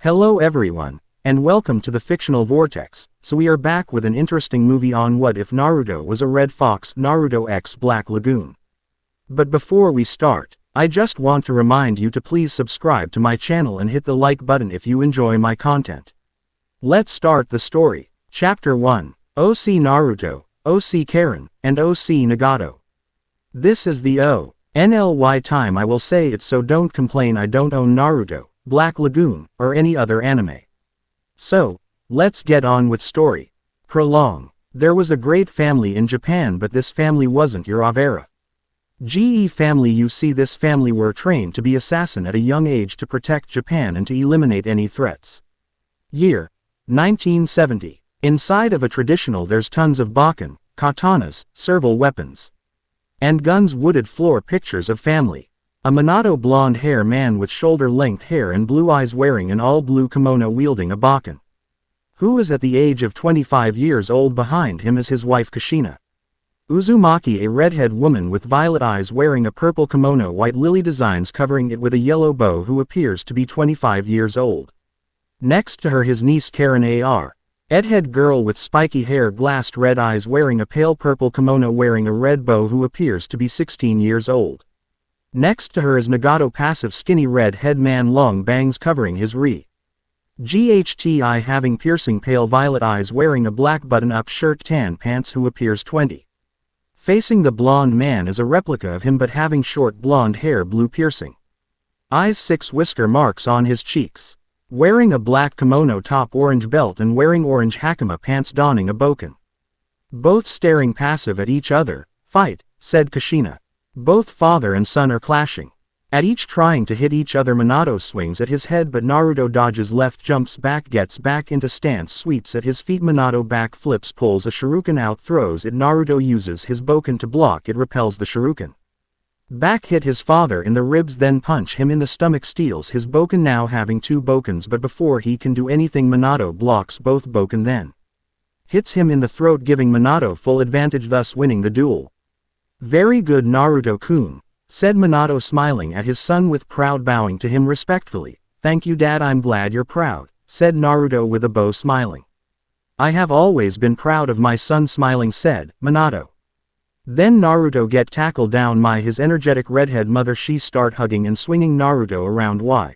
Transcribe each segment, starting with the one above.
Hello everyone, and welcome to the Fictional Vortex. So we are back with an interesting movie on what if Naruto was a red fox, Naruto x Black Lagoon. But before we start, I just want to remind you to please subscribe to my channel and hit the like button if you enjoy my content. Let's start the story. Chapter 1, OC Naruto, OC Karen, and OC Nagato. This is the ONLY time I will say it, so don't complain I don't own Naruto, Black Lagoon, or any other anime. So, let's get on with story. Prolong. There was a great family in Japan, but this family wasn't your Avera GE family. You see, this family were trained to be assassin at a young age to protect Japan and to eliminate any threats. Year 1970. Inside of a traditional there's tons of bakken, katanas, serval weapons, and guns. Wooded floor pictures of family. A Minato blonde hair man with shoulder-length hair and blue eyes wearing an all-blue kimono wielding a bakken, who is at the age of 25 years old. Behind him is his wife Kushina Uzumaki, a redhead woman with violet eyes wearing a purple kimono, white lily designs covering it with a yellow bow, who appears to be 25 years old. Next to her his niece Karen AR, redhead girl with spiky hair, glassed red eyes wearing a pale purple kimono wearing a red bow, who appears to be 16 years old. Next to her is Nagato, passive skinny red-head man, long bangs covering his GHTI, having piercing pale violet eyes wearing a black button-up shirt, tan pants, who appears 20. Facing the blonde man is a replica of him but having short blonde hair, blue piercing eyes, 6 whisker marks on his cheeks, wearing a black kimono top, orange belt, and wearing orange hakama pants, donning a bokken. Both staring passive at each other. Fight, said Kushina. Both father and son are clashing at each, trying to hit each other. Minato swings at his head but Naruto dodges left, jumps back, gets back into stance, sweeps at his feet. Minato back flips, pulls a shuriken out, throws it. Naruto uses his bokken to block it, repels the shuriken. Back, hit his father in the ribs, then punch him in the stomach, steals his bokken, now having 2 bokkens, but before he can do anything Minato blocks both bokken, then hits him in the throat, giving Minato full advantage, thus winning the duel. Very good, Naruto-kun, said Minato, smiling at his son with proud, bowing to him respectfully. Thank you, Dad, I'm glad you're proud, said Naruto with a bow, smiling. I have always been proud of my son, smiling, said Minato. Then Naruto get tackled down by his energetic redhead mother. She start hugging and swinging Naruto around. Why?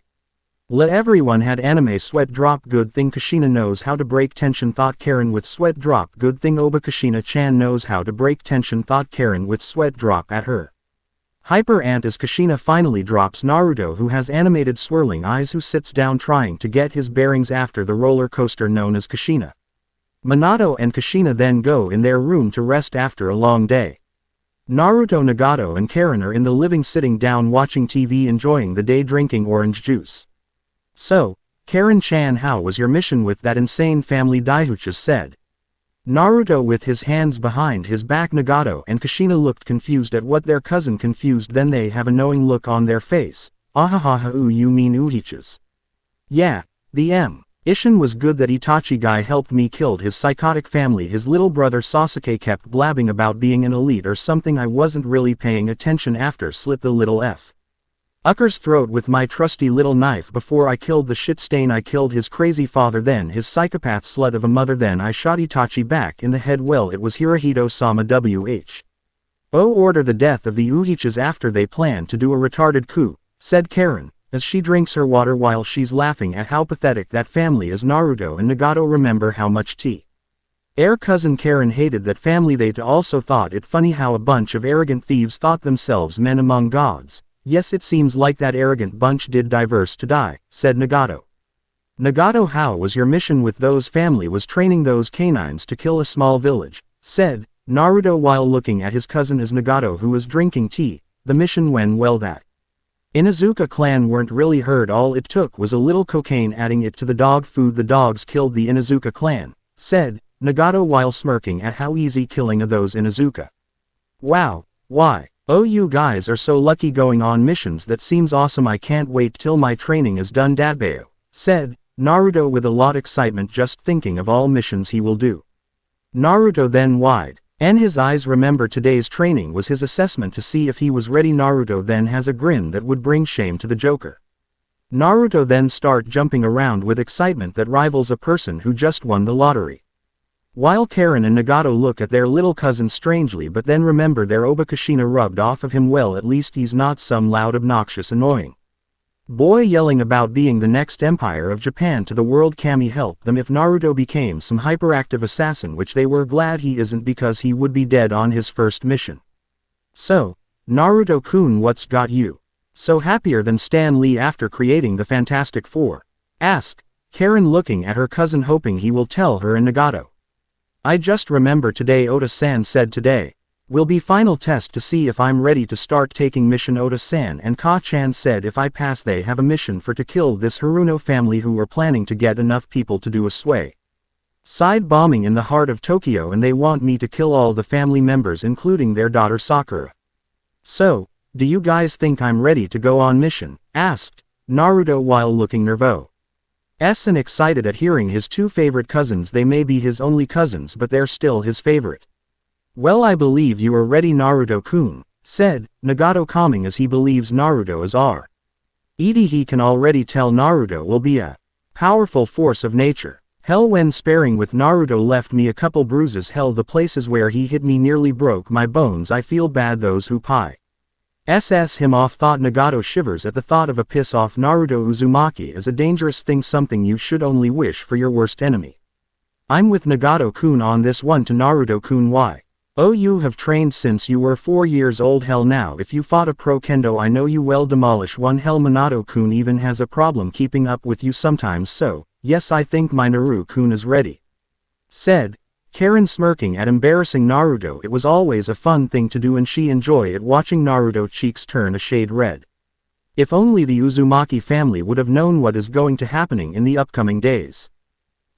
Everyone had anime sweat drop. Good thing Kushina knows how to break tension, thought Karen with sweat drop. Good thing Oba Kushina-chan knows how to break tension, thought Karen with sweat drop at her hyper aunt as Kushina finally drops Naruto, who has animated swirling eyes, who sits down trying to get his bearings after the roller coaster known as Kushina. Minato and Kushina then go in their room to rest after a long day. Naruto, Nagato, and Karen are in the living, sitting down watching TV, enjoying the day, drinking orange juice. So, Karen-chan, how was your mission with that insane family? Daihuchi said. Naruto with his hands behind his back. Nagato and Kushina looked confused at what their cousin confused, then they have a knowing look on their face. Ahahaha, you mean Uhichis? Yeah, the Ishin was good. That Itachi guy helped me, killed his psychotic family. His little brother Sasuke kept blabbing about being an elite or something. I wasn't really paying attention. After slit the little Ucker's throat with my trusty little knife. Before I killed the shit stain, I killed his crazy father, then his psychopath slut of a mother, then I shot Itachi back in the head. Well, it was Hirohito-sama order the death of the Uhichis after they planned to do a retarded coup, said Karen, as she drinks her water while she's laughing at how pathetic that family is. Naruto and Nagato remember how much their cousin Karen hated that family. They also thought it funny how a bunch of arrogant thieves thought themselves men among gods. Yes, it seems like that arrogant bunch did diverse to die, said Nagato. Nagato, how was your mission with those family? Was training those canines to kill a small village, said Naruto while looking at his cousin as Nagato, who was drinking tea. The mission went well. That Inuzuka clan weren't really hurt. All it took was a little cocaine, adding it to the dog food. The dogs killed the Inuzuka clan, said Nagato while smirking at how easy killing of those Inuzuka. Wow, why? Oh, you guys are so lucky going on missions. That seems awesome. I can't wait till my training is done, Dadbeo, said Naruto with a lot excitement just thinking of all missions he will do. Naruto then wide and his eyes. Remember, today's training was his assessment to see if he was ready. Naruto then has a grin that would bring shame to the Joker. Naruto then start jumping around with excitement that rivals a person who just won the lottery. While Karen and Nagato look at their little cousin strangely but then remember their Oba Kushina rubbed off of him, well, at least he's not some loud obnoxious annoying boy yelling about being the next empire of Japan to the world. Kami helped them if Naruto became some hyperactive assassin, which they were glad he isn't because he would be dead on his first mission. So, Naruto-kun, what's got you so happier than Stan Lee after creating the Fantastic Four? Asked Karen, looking at her cousin hoping he will tell her and Nagato. I just remember today Ota-san said today will be final test to see if I'm ready to start taking mission. Ota-san and Ka-chan said if I pass they have a mission for to kill this Haruno family who are planning to get enough people to do a suicide bombing in the heart of Tokyo, and they want me to kill all the family members including their daughter Sakura. So, do you guys think I'm ready to go on mission? Asked Naruto while looking nervous and excited at hearing his two favorite cousins. They may be his only cousins but they're still his favorite. Well, I believe you are ready, Naruto-kun, said Nagato, calming as he believes Naruto is ready. He can already tell Naruto will be a powerful force of nature. Hell, when sparring with Naruto left me a couple bruises. Hell, the places where he hit me nearly broke my bones. I feel bad those who piss him off. Thought Nagato shivers at the thought of a piss off Naruto. Uzumaki is a dangerous thing, something you should only wish for your worst enemy. I'm with Nagato-kun on this one. To Naruto-kun, why? Oh, you have trained since you were 4 years old. Hell, now if you fought a pro kendo I know you well. Demolish one. Hell, Minato-kun even has a problem keeping up with you sometimes, so yes, I think my Naruto-kun is ready, said Karen, smirking at embarrassing Naruto. It was always a fun thing to do and she enjoyed it, watching Naruto cheeks turn a shade red. If only the Uzumaki family would have known what is going to happening in the upcoming days.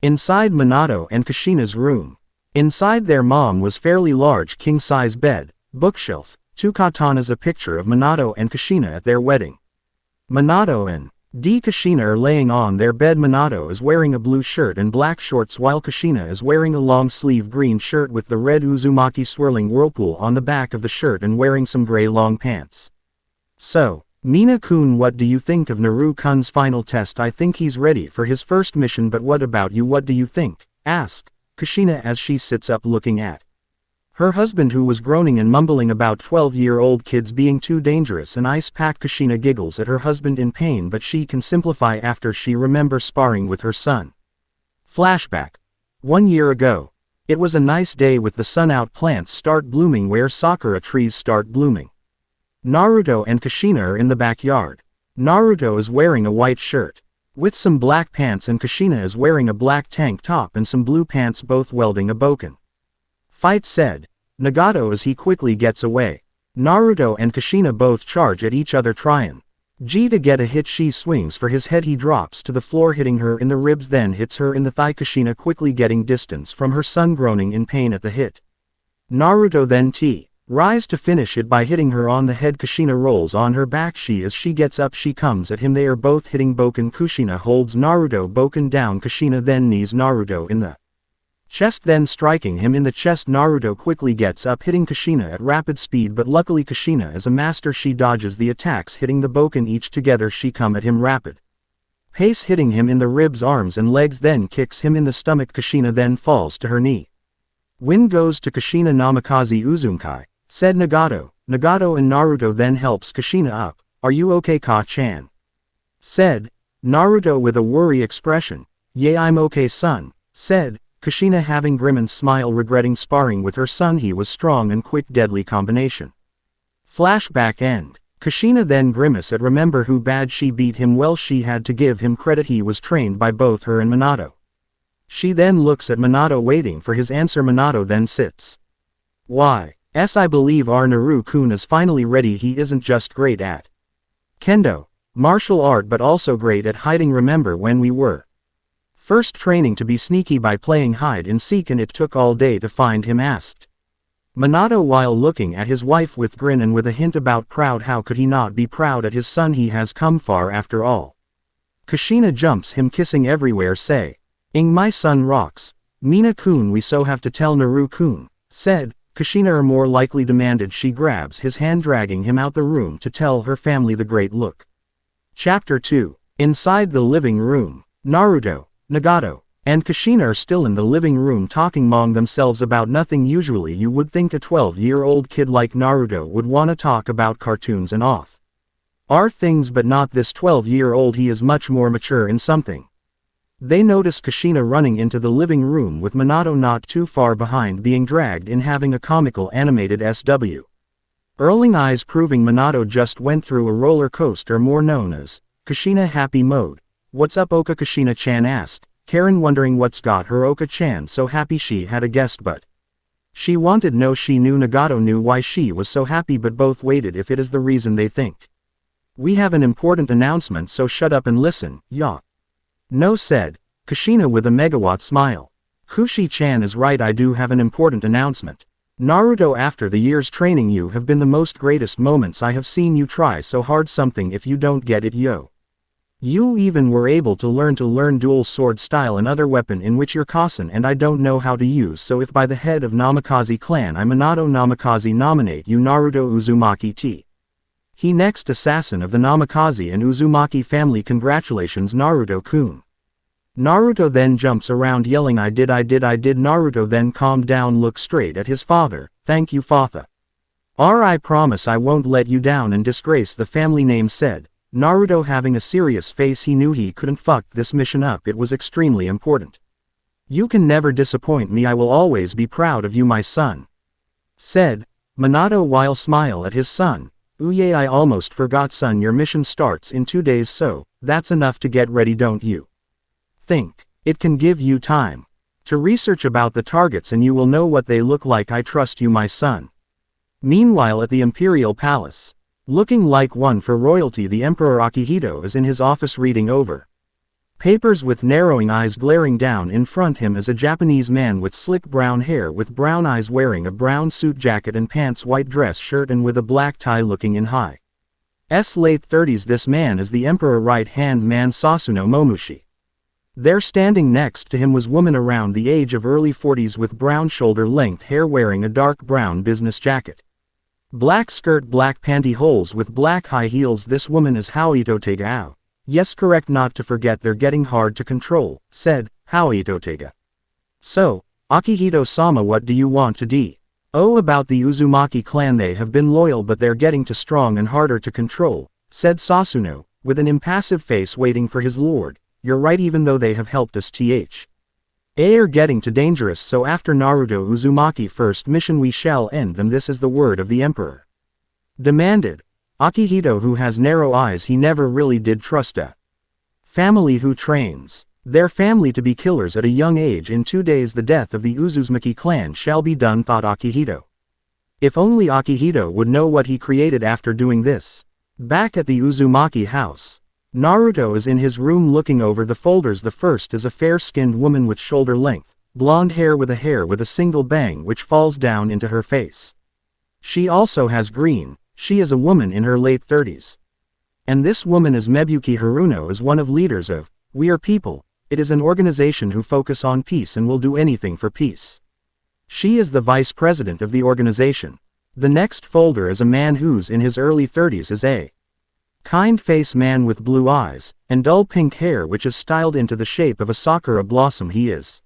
Inside Minato and Kushina's room. Inside their mom was fairly large king-size bed, bookshelf, two katanas, a picture of Minato and Kushina at their wedding. Minato and Kushina are laying on their bed. Minato is wearing a blue shirt and black shorts while Kushina is wearing a long-sleeve green shirt with the red Uzumaki swirling whirlpool on the back of the shirt and wearing some gray long pants. So, Mina-kun, what do you think of Naruto-kun's final test? I think he's ready for his first mission, but what about you? What do you think? Asked Kushina as she sits up looking at her husband, who was groaning and mumbling about 12-year-old kids being too dangerous and ice-pack. Kushina giggles at her husband in pain, but she can simplify after she remembers sparring with her son. Flashback. 1 year ago. It was a nice day with the sun out. Plants start blooming where Sakura trees start blooming. Naruto and Kushina are in the backyard. Naruto is wearing a white shirt with some black pants and Kushina is wearing a black tank top and some blue pants, both wielding a bokken. Fight, said Nagato as he quickly gets away. Naruto and Kushina both charge at each other, trying to get a hit. She swings for his head, he drops to the floor hitting her in the ribs, then hits her in the thigh. Kushina quickly getting distance from her son, groaning in pain at the hit. Naruto then rise to finish it by hitting her on the head. Kushina rolls on her back. As she gets up she comes at him. They are both hitting bokken. Kushina holds Naruto bokken down. Kushina then knees Naruto in the chest, then striking him in the chest. Naruto quickly gets up, hitting Kushina at rapid speed, but luckily Kushina is a master. She dodges the attacks, hitting the bokken each together. She come at him rapid pace, hitting him in the ribs, arms and legs, then kicks him in the stomach. Kushina then falls to her knee. Win goes to Kushina. Namikaze Uzumaki, said Nagato. Nagato and Naruto then helps Kushina up. Are you okay, Ka-chan? Said Naruto with a worry expression. Yeah, I'm okay, son, said Kushina, having grim smile, regretting sparring with her son. He was strong and quick, deadly combination. Flashback end. Kushina then grimace at remember who bad she beat him. Well, she had to give him credit, he was trained by both her and Minato. She then looks at Minato waiting for his answer. Minato then sits. Why? I believe our Naruto-kun is finally ready. He isn't just great at kendo, martial art, but also great at hiding. Remember when we were first training to be sneaky by playing hide and seek and it took all day to find him? Asked Minato while looking at his wife with grin and with a hint about proud. How could he not be proud at his son? He has come far after all. Kushina jumps him, kissing everywhere, saying, my son rocks. Mina-kun, we so have to tell Naruto-kun, said Kushina, or more likely demanded. She grabs his hand, dragging him out the room to tell her family the great look. Chapter 2. Inside the living room, Naruto, Nagato, and Kushina are still in the living room talking among themselves about nothing. Usually you would think a 12-year-old kid like Naruto would wanna talk about cartoons and are things, but not this 12-year-old. He is much more mature in something. They notice Kushina running into the living room with Minato not too far behind, being dragged in, having a comical animated SW. Earling eyes, proving Minato just went through a roller coaster, more known as Kushina happy mode. "What's up, Oka?" Kushina-chan asked, Karen wondering what's got her Oka-chan so happy. She had a guest, but she wanted to know. She knew Nagato knew why she was so happy, but both waited if it is the reason they think. "We have an important announcement, so shut up and listen, ya." "No," said Kushina with a megawatt smile. "Kushi-chan is right, I do have an important announcement. Naruto, after the years training you have been the most greatest moments I have seen you try so hard something. If you don't get it, yo. You even were able to learn dual sword style, another weapon in which you're Kasen and I don't know how to use. So if by the head of Namikaze clan I Minato Namikaze nominate you Naruto Uzumaki T. He next assassin of the Namikaze and Uzumaki family. Congratulations Naruto-kun." Naruto then jumps around yelling, I did. Naruto then calmed down, looked straight at his father. "Thank you, father. I promise I won't let you down and disgrace the family name," said Naruto, having a serious face. He knew he couldn't fuck this mission up, it was extremely important. "You can never disappoint me, I will always be proud of you, my son," said Minato while smile at his son. "Ooh yeah, I almost forgot, son, your mission starts in 2 days, so that's enough to get ready. Don't you think it can give you time to research about the targets and you will know what they look like? I trust you, my son." Meanwhile at the Imperial Palace, looking like one for royalty, the Emperor Akihito is in his office reading over papers with narrowing eyes. Glaring down in front him is a Japanese man with slick brown hair with brown eyes, wearing a brown suit jacket and pants, white dress shirt and with a black tie, looking in high late 30s. This man is the Emperor right-hand man Sasuno Momushi. There standing next to him was woman around the age of early 40s with brown shoulder-length hair, wearing a dark brown business jacket, black skirt, black pantyhose with black high heels. This woman is Haoito Tega. "Yes, correct, not to forget, they're getting hard to control," said Haoito Tega. "So, Akihito-sama, what do you want to do?" "Oh, about the Uzumaki clan, they have been loyal but they're getting too strong and harder to control," said Sasuno, with an impassive face, waiting for his lord. "You're right, even though they have helped us, they are getting too dangerous, so after Naruto Uzumaki first mission we shall end them. This is the word of the emperor," demanded Akihito, who has narrow eyes. He never really did trust a family who trains their family to be killers at a young age. "In 2 days the death of the Uzumaki clan shall be done," thought Akihito. If only Akihito would know what he created after doing this. Back at the Uzumaki house, Naruto is in his room looking over the folders. The first is a fair-skinned woman with shoulder-length blonde hair with a single bang which falls down into her face. She also has green. She is a woman in her late 30s. And this woman is Mebuki Haruno, is one of leaders of We Are People. It is an organization who focus on peace and will do anything for peace. She is the vice president of the organization. The next folder is a man who's in his early 30s, is a kind-faced man with blue eyes and dull pink hair which is styled into the shape of a sakura blossom. He is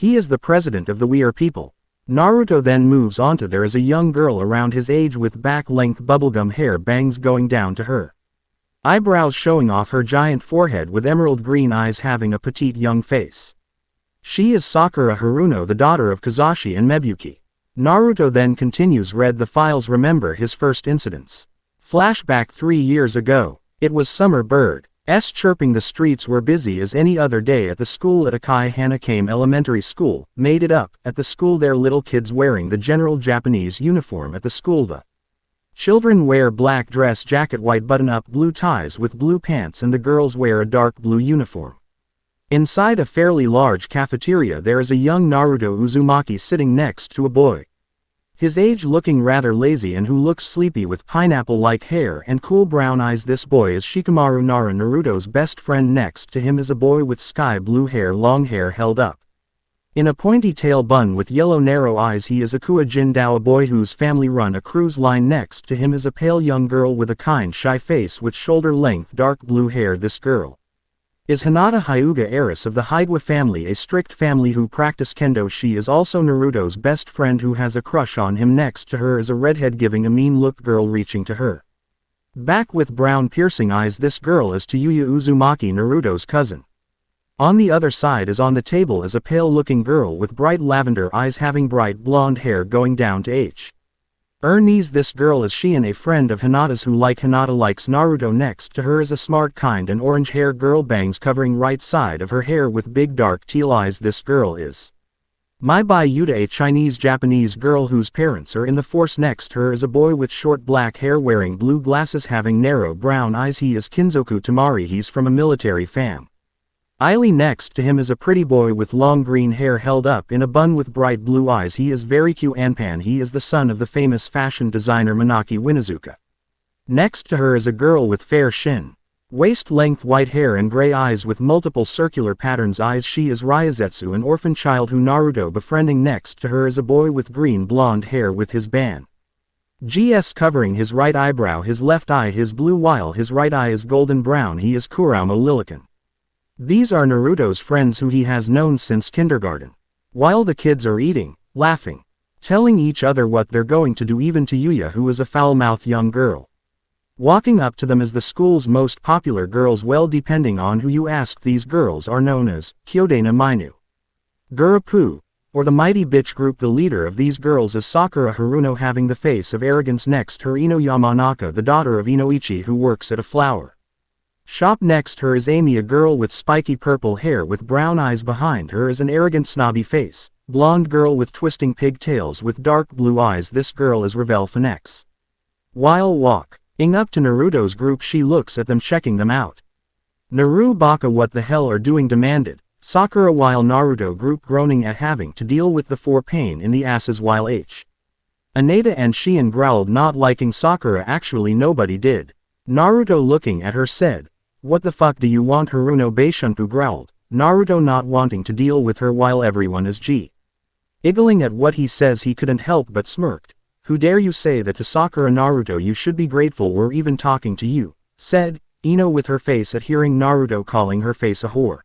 the president of the We Are People. Naruto then moves on to there is a young girl around his age with back-length bubblegum hair, bangs going down to her eyebrows, showing off her giant forehead with emerald green eyes, having a petite young face. She is Sakura Haruno, the daughter of Kazashi and Mebuki. Naruto then continues, read the files, remember his first incidents. Flashback 3 years ago. It was summer, birds chirping, the streets were busy as any other day at the school at Akai Hanakame Elementary School. Made it up at the school there, little kids wearing the general Japanese uniform at the school. The children wear black dress jacket, white button-up, blue ties with blue pants, and the girls wear a dark blue uniform. Inside a fairly large cafeteria there is a young Naruto Uzumaki sitting next to a boy his age, looking rather lazy and who looks sleepy, with pineapple-like hair and cool brown eyes. This boy is Shikamaru Nara, Naruto's best friend. Next to him is a boy with sky blue hair, long hair held up In a pointy tail bun with yellow narrow eyes he is Akua Jindao, a boy whose family run a cruise line. Next to him is a pale young girl with a kind shy face with shoulder-length dark blue hair. This girl is Hinata Hyuga, heiress of the Hyuga family, a strict family who practice kendo. She is also Naruto's best friend who has a crush on him. Next to her is a redhead giving a mean look girl reaching to her back with brown piercing eyes. This girl is Tayuya Uzumaki, Naruto's cousin. On the other side is on the table is a pale-looking girl with bright lavender eyes having bright blonde hair going down to her knees. This girl is Shion, a friend of Hinata's who like Hinata likes Naruto. Next to her is a smart kind and orange hair girl, bangs covering right side of her hair with big dark teal eyes. This girl is Mai Bai Yuta, a Chinese-Japanese girl whose parents are in the force. Next to her is a boy with short black hair wearing blue glasses having narrow brown eyes. He is Kinzoku Tamari, he's from a military family. Next to him is a pretty boy with long green hair held up in a bun with bright blue eyes. He is very cute. Anpan, he is the son of the famous fashion designer Minaki Winazuka. Next to her is a girl with fair shin, waist-length white hair and gray eyes with multiple circular patterns eyes. She is Ryazetsu, an orphan child who Naruto befriending. Next to her is a boy with green blonde hair with his band GS covering his right eyebrow, his left eye is blue while his right eye is golden brown. He is Kuramo Lilican. These are Naruto's friends who he has known since kindergarten. While the kids are eating, laughing, telling each other what they're going to do, even Tayuya, who is a foul-mouthed young girl, walking up to them as the school's most popular girls. Well, depending on who you ask, these girls are known as Kyodana Mainu, Gurapu, or the Mighty Bitch Group. The leader of these girls is Sakura Haruno, having the face of arrogance. Next her Ino Yamanaka, the daughter of Inoichi who works at a flower shop. Next her is Amy, a girl with spiky purple hair with brown eyes. Behind her is an arrogant snobby face, blonde girl with twisting pigtails with dark blue eyes. This girl is Ravel Phoenix. While walking up to Naruto's group she looks at them, checking them out. Naru Baka, what the hell are doing, demanded Sakura, while Naruto group groaning at having to deal with the four pain in the asses, while Aneda and Shion growled, not liking Sakura. Actually nobody did. Naruto looking at her said, "What the fuck do you want?" Haruno Baishunpu growled, Naruto not wanting to deal with her while everyone is giggling at what he says. He couldn't help but smirked. "Who dare you say that to Sakura?" "Naruto, you should be grateful we're even talking to you," said Ino with her face at hearing Naruto calling her face a whore.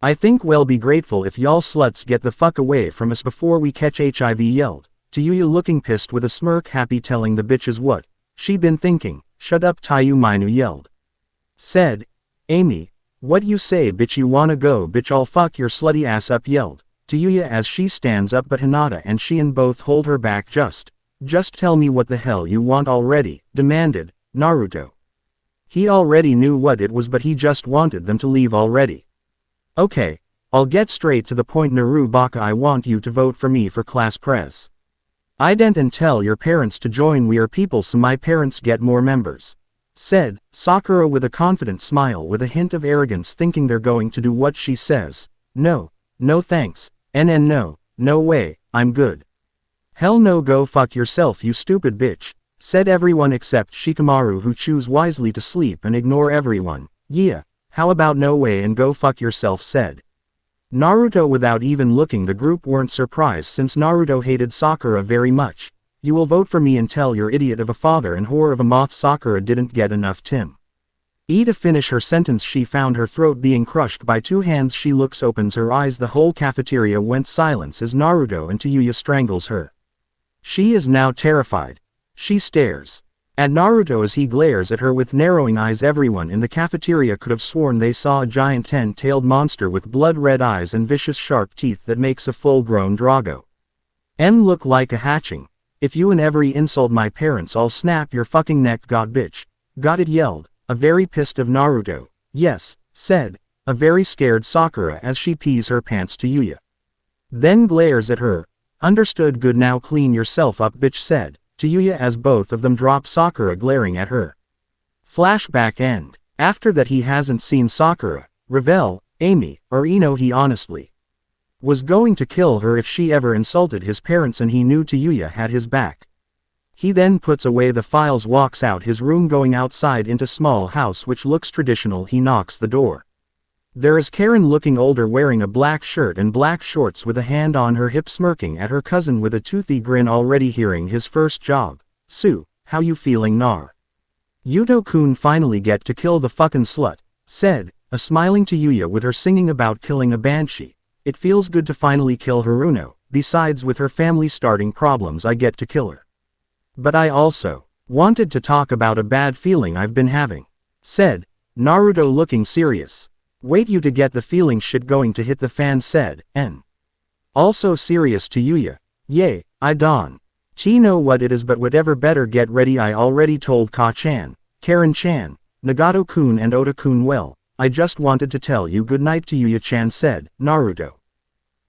"I think we'll be grateful if y'all sluts get the fuck away from us before we catch HIV," yelled Tayuya, looking pissed with a smirk, happy telling the bitches what she been thinking. "Shut up, Tayu," Mainu yelled. Said Amy, "What you say, bitch? You wanna go, bitch? I'll fuck your slutty ass up," yelled Tayuya as she stands up, but Hinata and Shion both hold her back. Just tell me what the hell you want already," demanded Naruto. He already knew what it was, but he just wanted them to leave already. "Okay, I'll get straight to the point, Naru Baka. I want you to vote for me for class pres. Ident and tell your parents to join. We are people, so my parents get more members," said Sakura with a confident smile with a hint of arrogance, thinking they're going to do what she says. No thanks, no way, I'm good." "Hell no, go fuck yourself, you stupid bitch," said everyone except Shikamaru, who chose wisely to sleep and ignore everyone. "Yeah, how about no way and go fuck yourself," said Naruto without even looking. The group weren't surprised since Naruto hated Sakura very much. "You will vote for me and tell your idiot of a father and whore of a moth." Sakura didn't get enough time to finish her sentence. She found her throat being crushed by two hands. She opens her eyes. The whole cafeteria went silence as Naruto and Tayuya strangles her. She is now terrified. She stares at Naruto as he glares at her with narrowing eyes. Everyone in the cafeteria could have sworn they saw a giant 10-tailed monster with blood-red eyes and vicious sharp teeth that makes a full-grown Drago look like a hatching. "If you and every insult my parents, I'll snap your fucking neck, god bitch." "Got it," yelled a very pissed of Naruto. "Yes," said a very scared Sakura as she pees her pants. Tayuya then glares at her. "Understood, good, now clean yourself up, bitch," said Tayuya as both of them drop Sakura glaring at her. Flashback end. After that he hasn't seen Sakura, Ravel, Amy, or Ino. He honestly was going to kill her if she ever insulted his parents, and he knew Tayuya had his back. He then puts away the files, walks out his room, going outside into small house which looks traditional. He knocks the door. There is Karen looking older wearing a black shirt and black shorts with a hand on her hip smirking at her cousin with a toothy grin already hearing his first job. "Sue, how you feeling nar? Yuto-kun finally get to kill the fucking slut," said, smiling to Yuya with her singing about killing a banshee. "It feels good to finally kill Haruno, besides with her family starting problems I get to kill her. But I also wanted to talk about a bad feeling I've been having," said Naruto looking serious. "Wait you to get the feeling shit going to hit the fan," said N. Also serious to Yuya. "Yay, I don't know what it is but whatever better get ready I already told Ka-chan, Karen-chan, Nagato-kun and Ota-kun well, I just wanted to tell you good night to Yuya-chan," said Naruto.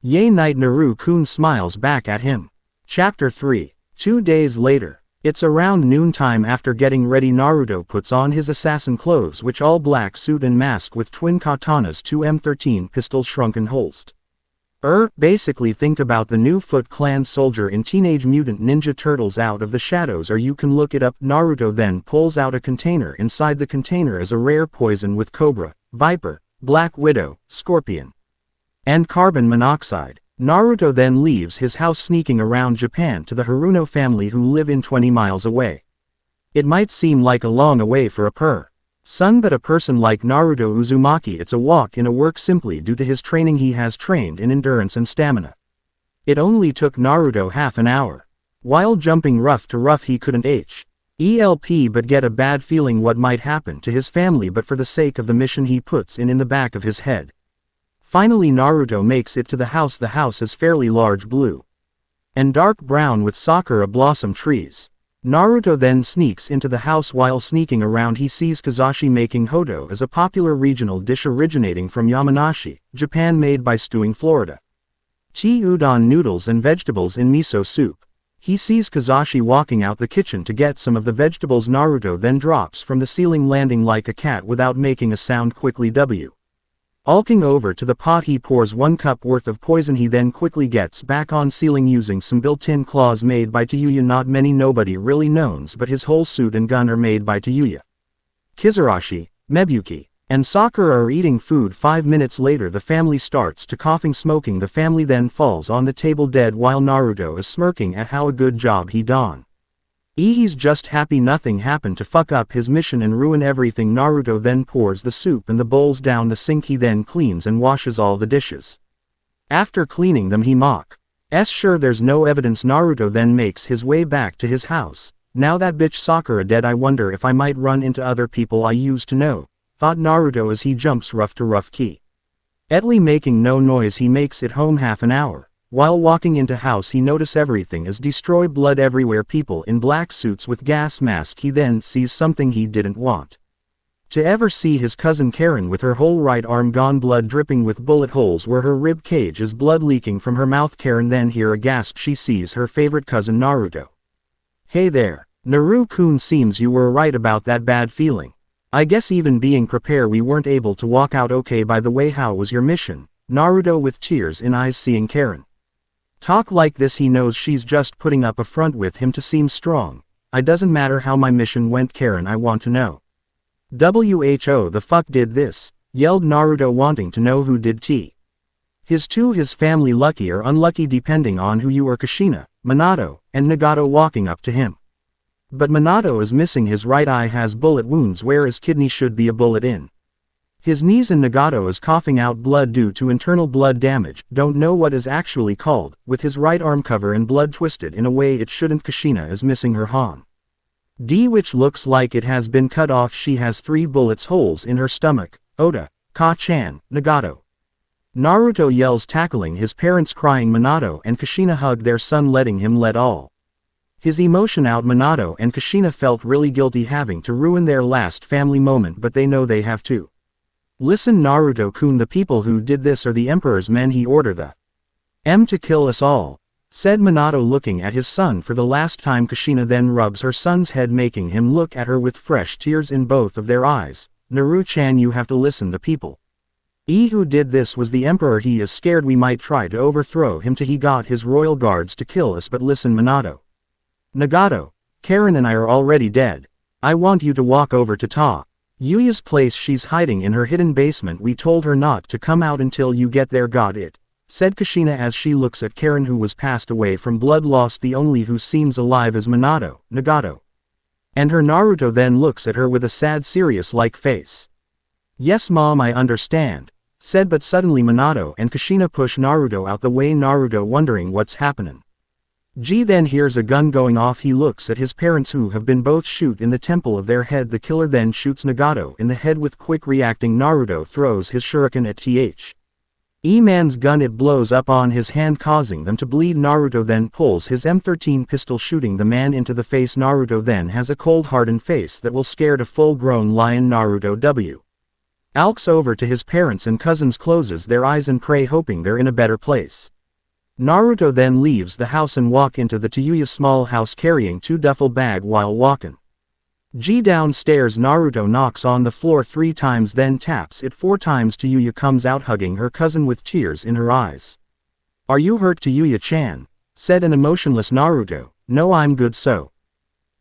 "Yay night," Naru-kun smiles back at him. Chapter 3. 2 days later. It's around noontime. After getting ready, Naruto puts on his assassin clothes, which all black suit and mask with twin katanas, 2 M13 pistols shrunken holst. Basically think about the new Foot Clan soldier in Teenage Mutant Ninja Turtles out of the shadows, or you can look it up. Naruto then pulls out a container. Inside the container is a rare poison with Cobra, Viper, Black Widow, Scorpion, and carbon monoxide. Naruto then leaves his house sneaking around Japan to the Haruno family who live in 20 miles away. It might seem like a long away for a son, but a person like Naruto Uzumaki it's a walk in a work simply due to his training. He has trained in endurance and stamina. It only took Naruto half an hour. While jumping rough to rough he couldn't help but get a bad feeling what might happen to his family, but for the sake of the mission he puts in the back of his head. Finally Naruto makes it to the house. The house is fairly large, blue and dark brown with sakura blossom trees. Naruto then sneaks into the house. While sneaking around he sees Kazashi making hodo, as a popular regional dish originating from Yamanashi, Japan, made by stewing Florida tea udon noodles and vegetables in miso soup. He sees Kazashi walking out the kitchen to get some of the vegetables. Naruto then drops from the ceiling, landing like a cat without making a sound. Quickly walking over to the pot he pours 1 cup worth of poison. He then quickly gets back on ceiling using some built-in claws made by Tayuya. Not many nobody really knows, but his whole suit and gun are made by Tayuya. Kizurashi, Mebuki, and Sakura are eating food. 5 minutes later the family starts to coughing smoking. The family then falls on the table dead while Naruto is smirking at how a good job he done. He's just happy nothing happened to fuck up his mission and ruin everything. Naruto then pours the soup and the bowls down the sink. He then cleans and washes all the dishes. After cleaning them he mocks sure there's no evidence. Naruto then makes his way back to his house. Now that bitch Sakura dead, I wonder if I might run into other people I used to know, thought Naruto as he jumps rough to rough making no noise. He makes it home half an hour. While walking into house he notice everything is destroyed, blood everywhere, people in black suits with gas mask. He then sees something he didn't want to ever see, his cousin Karen with her whole right arm gone, blood dripping with bullet holes where her rib cage is, blood leaking from her mouth. Karen then hear a gasp. She sees her favorite cousin Naruto. "Hey there, Naru-kun, seems you were right about that bad feeling. I guess even being prepared we weren't able to walk out okay. By the way, how was your mission?" Naruto with tears in eyes seeing Karen talk like this, he knows she's just putting up a front with him to seem strong. "I doesn't matter how my mission went, Karen, I want to know." "Who the fuck did this?" yelled Naruto, wanting to know who did his family, lucky or unlucky depending on who you are. Kushina, Minato, and Nagato walking up to him. But Minato is missing his right eye, has bullet wounds where his kidney should be a bullet in his knees, and Nagato is coughing out blood due to internal blood damage, don't know what is actually called, with his right arm cover in blood twisted in a way it shouldn't. Kushina is missing her hand, which looks like it has been cut off. She has 3 bullets holes in her stomach. Oda, Ka-chan, Nagato. Naruto yells, tackling his parents crying. Minato and Kushina hug their son, letting him let all his emotion out. Minato and Kushina felt really guilty having to ruin their last family moment, but they know they have to. "Listen Naruto-kun, the people who did this are the Emperor's men. He ordered the to kill us all," said Minato looking at his son for the last time. Kushina then rubs her son's head, making him look at her with fresh tears in both of their eyes. "Naru-chan, you have to listen, the people who did this was the Emperor. He is scared we might try to overthrow him he got his royal guards to kill us. But listen Minato, Nagato, Karen and I are already dead. I want you to walk over to Yuya's place, she's hiding in her hidden basement. We told her not to come out until you get there, got it? Said Kushina as she looks at Karen, who was passed away from blood loss. The only who seems alive is Nagato. And her Naruto then looks at her with a sad serious-like face. Yes mom, I understand, said, but suddenly Minato and Kushina push Naruto out the way. Naruto wondering what's happening. G then hears a gun going off. He looks at his parents who have been both shoot in the temple of their head. The killer then shoots Nagato in the head with quick reacting. Naruto throws his shuriken at E-man's gun. It blows up on his hand causing them to bleed. Naruto then pulls his M13 pistol shooting the man into the face. Naruto then has a cold hardened face that will scare a full-grown lion. Naruto walks over to his parents and cousins, closes their eyes and pray, hoping they're in a better place. Naruto then leaves the house and walk into the Yuya small house carrying 2 duffel bag. While walking G downstairs, Naruto knocks on the floor 3 times then taps it 4 times. Yuya comes out hugging her cousin with tears in her eyes. Are you hurt, Yuya-chan? Said an emotionless Naruto. No, I'm good. So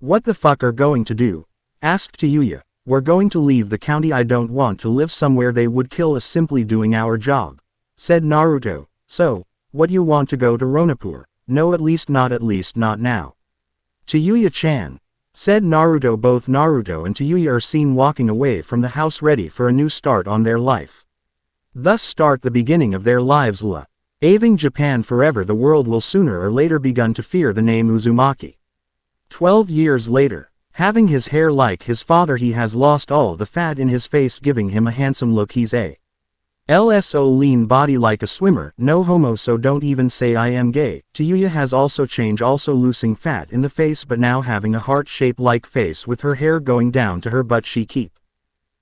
what the fuck are going to do? Asked Yuya. We're going to leave the county. I don't want to live somewhere they would kill us simply doing our job, said Naruto. So what, you want to go to Ronapur? No, at least not now. Yuya-chan, said Naruto. Both Naruto and Yuya are seen walking away from the house, ready for a new start on their life. Thus start the beginning of their lives. Leaving Japan forever, the world will sooner or later begun to fear the name Uzumaki. 12 years later, having his hair like his father, he has lost all the fat in his face, giving him a handsome look. He's a LSO lean body like a swimmer, no homo, so don't even say I am gay. Yuya has also changed, also losing fat in the face but now having a heart-shaped like face with her hair going down to her butt. She keeps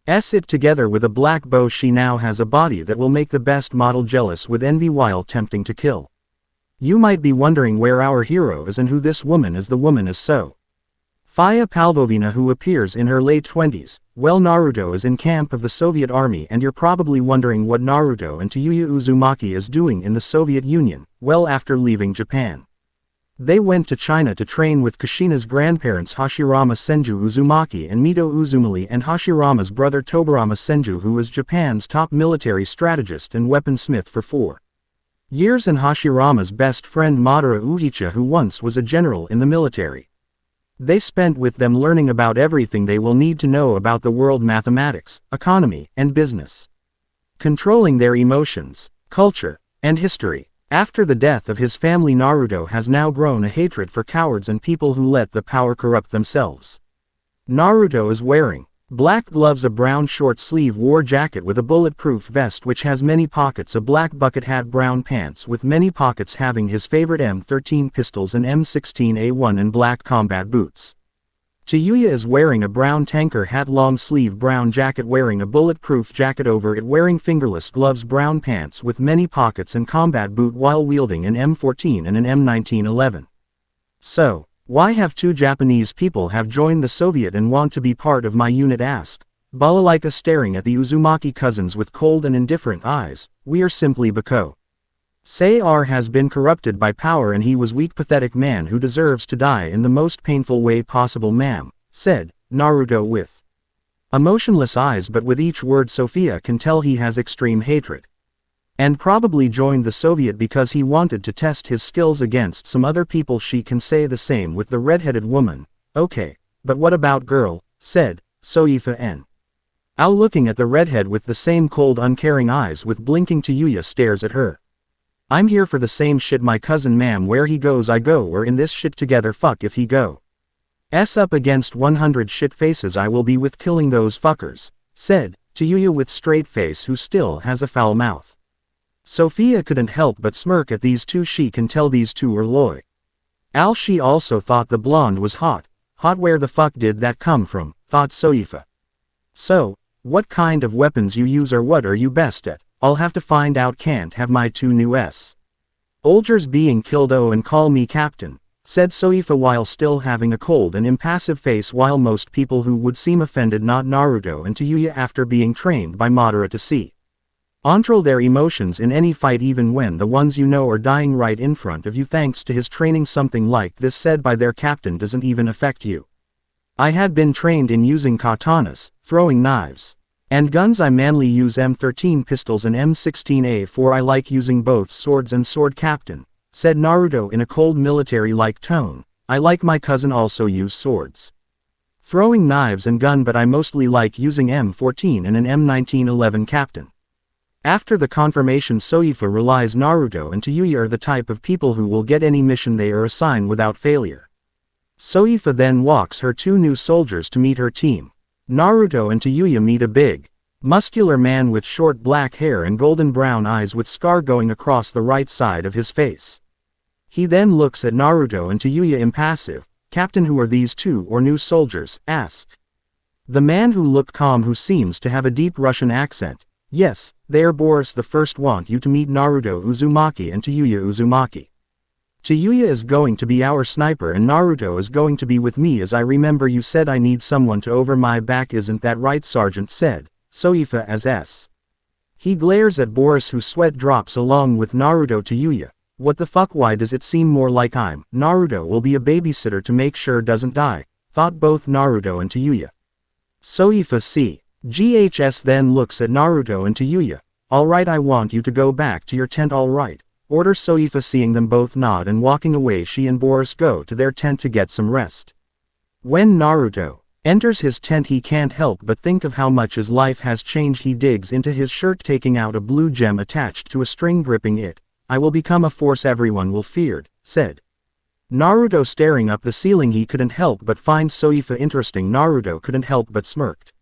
it together with a black bow. She now has a body that will make the best model jealous with envy while tempting to kill. You might be wondering where our hero is and who this woman is. The woman is Sofia Palvovina, who appears in her late 20s. Well, Naruto is in camp of the Soviet army, and you're probably wondering what Naruto and Yuya Uzumaki is doing in the Soviet Union. Well, after leaving Japan, they went to China to train with Kushina's grandparents Hashirama Senju Uzumaki and Mito Uzumaki, and Hashirama's brother Tobarama Senju, who is Japan's top military strategist and weaponsmith for 4 years, and Hashirama's best friend Madara Uchiha, who once was a general in the military. They spent with them learning about everything they will need to know about the world: mathematics, economy, and business. Controlling their emotions, culture, and history. After the death of his family, Naruto has now grown a hatred for cowards and people who let the power corrupt themselves. Naruto is wearing black gloves, a brown short-sleeve war jacket with a bulletproof vest which has many pockets, a black bucket hat, brown pants with many pockets having his favorite M13 pistols and M16A1, and black combat boots. Yuya is wearing a brown tanker hat, long-sleeve brown jacket, wearing a bulletproof jacket over it, wearing fingerless gloves, brown pants with many pockets, and combat boot while wielding an M14 and an M1911. So why have 2 Japanese people have joined the Soviet and want to be part of my unit? Asked Balalaika, staring at the Uzumaki cousins with cold and indifferent eyes. We are simply because Sayar has been corrupted by power and he was weak, pathetic man who deserves to die in the most painful way possible, ma'am, said Naruto with emotionless eyes, but with each word Sofia can tell he has extreme hatred. And probably joined the Soviet because he wanted to test his skills against some other people. She can say the same with the red-headed woman. Okay, but what about girl? Said Soifa N. Al, looking at the redhead with the same cold, uncaring eyes with blinking. Yuya stares at her. I'm here for the same shit my cousin, ma'am. Where he goes I go. We're in this shit together. Fuck if he goes up against 100 shit faces, I will be with killing those fuckers, said Yuya with straight face, who still has a foul mouth. Sophia couldn't help but smirk at these 2. She can tell these 2 are loyal. Al, she also thought the blonde was hot. Hot, where the fuck did that come from? Thought Soifa. So what kind of weapons you use, or what are you best at? I'll have to find out. Can't have my 2 new soldiers being killed. Oh, and call me captain, said Soifa while still having a cold and impassive face, while most people who would seem offended, not Naruto and Yuya, after being trained by Madara to see control their emotions in any fight, even when the ones you know are dying right in front of you thanks to his training. Something like this said by their captain doesn't even affect you. I had been trained in using katanas, throwing knives. And guns I mainly use M13 pistols and M16A4 I like using both swords and sword captain, said Naruto in a cold military-like tone. I like my cousin also use swords. Throwing knives and gun but I mostly like using M14 and an M1911 captain. After the confirmation Soifa realizes Naruto and Tayuya are the type of people who will get any mission they are assigned without failure. Soifa then walks her two new soldiers to meet her team. Naruto and Tayuya meet a big, muscular man with short black hair and golden brown eyes with scar going across the right side of his face. He then looks at Naruto and Tayuya impassive. Captain, who are these two or new soldiers? Asked. The man who looked calm, who seems to have a deep Russian accent. Yes, they are Boris the First. Want you to meet Naruto Uzumaki and Tayuya Uzumaki. Tayuya is going to be our sniper and Naruto is going to be with me, as I remember you said I need someone to over my back, isn't that right, Sergeant? Said Soifa as S. He glares at Boris, who sweat drops along with Naruto. Tayuya. What the fuck, why does it seem more like Naruto will be a babysitter to make sure doesn't die, thought both Naruto and Tayuya. Soifa CGHS then looks at Naruto and Tayuya. Alright, I want you to go back to your tent, alright, orders Soifa. Seeing them both nod and walking away, she and Boris go to their tent to get some rest. When Naruto enters his tent, he can't help but think of how much his life has changed. He digs into his shirt, taking out a blue gem attached to a string, gripping it. I will become a force everyone will fear, said Naruto, staring up the ceiling. He couldn't help but find Soifa interesting. Naruto couldn't help but smirked.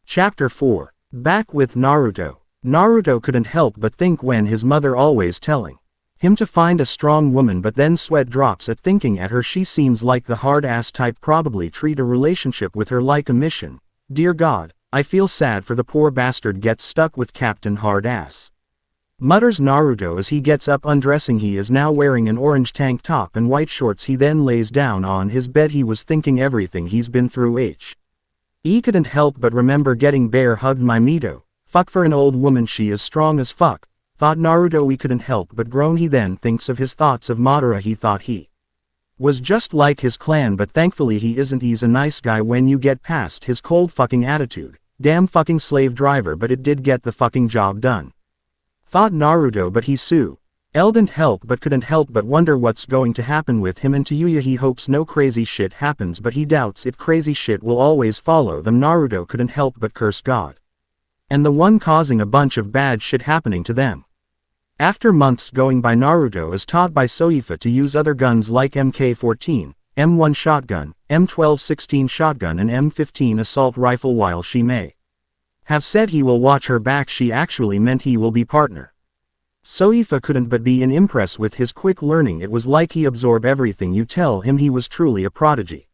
Chapter 4. Back with Naruto. Naruto couldn't help but think when his mother always telling him to find a strong woman, but then sweat drops at thinking at her. She seems like the hard-ass type, probably treat a relationship with her like a mission. Dear God, I feel sad for the poor bastard gets stuck with Captain Hard-Ass. Mutters Naruto as he gets up undressing. He is now wearing an orange tank top and white shorts. He then lays down on his bed. He was thinking everything he's been through. He couldn't help but remember getting bear hugged my Mito. Fuck, for an old woman she is strong as fuck, thought Naruto. He couldn't help but groan. He then thinks of his thoughts of Madara. He thought he was just like his clan, but thankfully he isn't. He's a nice guy when you get past his cold fucking attitude. Damn fucking slave driver, but it did get the fucking job done, thought Naruto. But he couldn't help but wonder what's going to happen with him and Tayuya. He hopes no crazy shit happens, but he doubts it. Crazy shit will always follow them. Naruto couldn't help but curse God and the one causing a bunch of bad shit happening to them. After months going by, Naruto is taught by Soifa to use other guns like MK14, M1 shotgun, M12-16 shotgun and M15 assault rifle. While she may have said he will watch her back, she actually meant he will be partner. Soifa couldn't but be impressed with his quick learning. It was like he absorbed everything you tell him. He was truly a prodigy.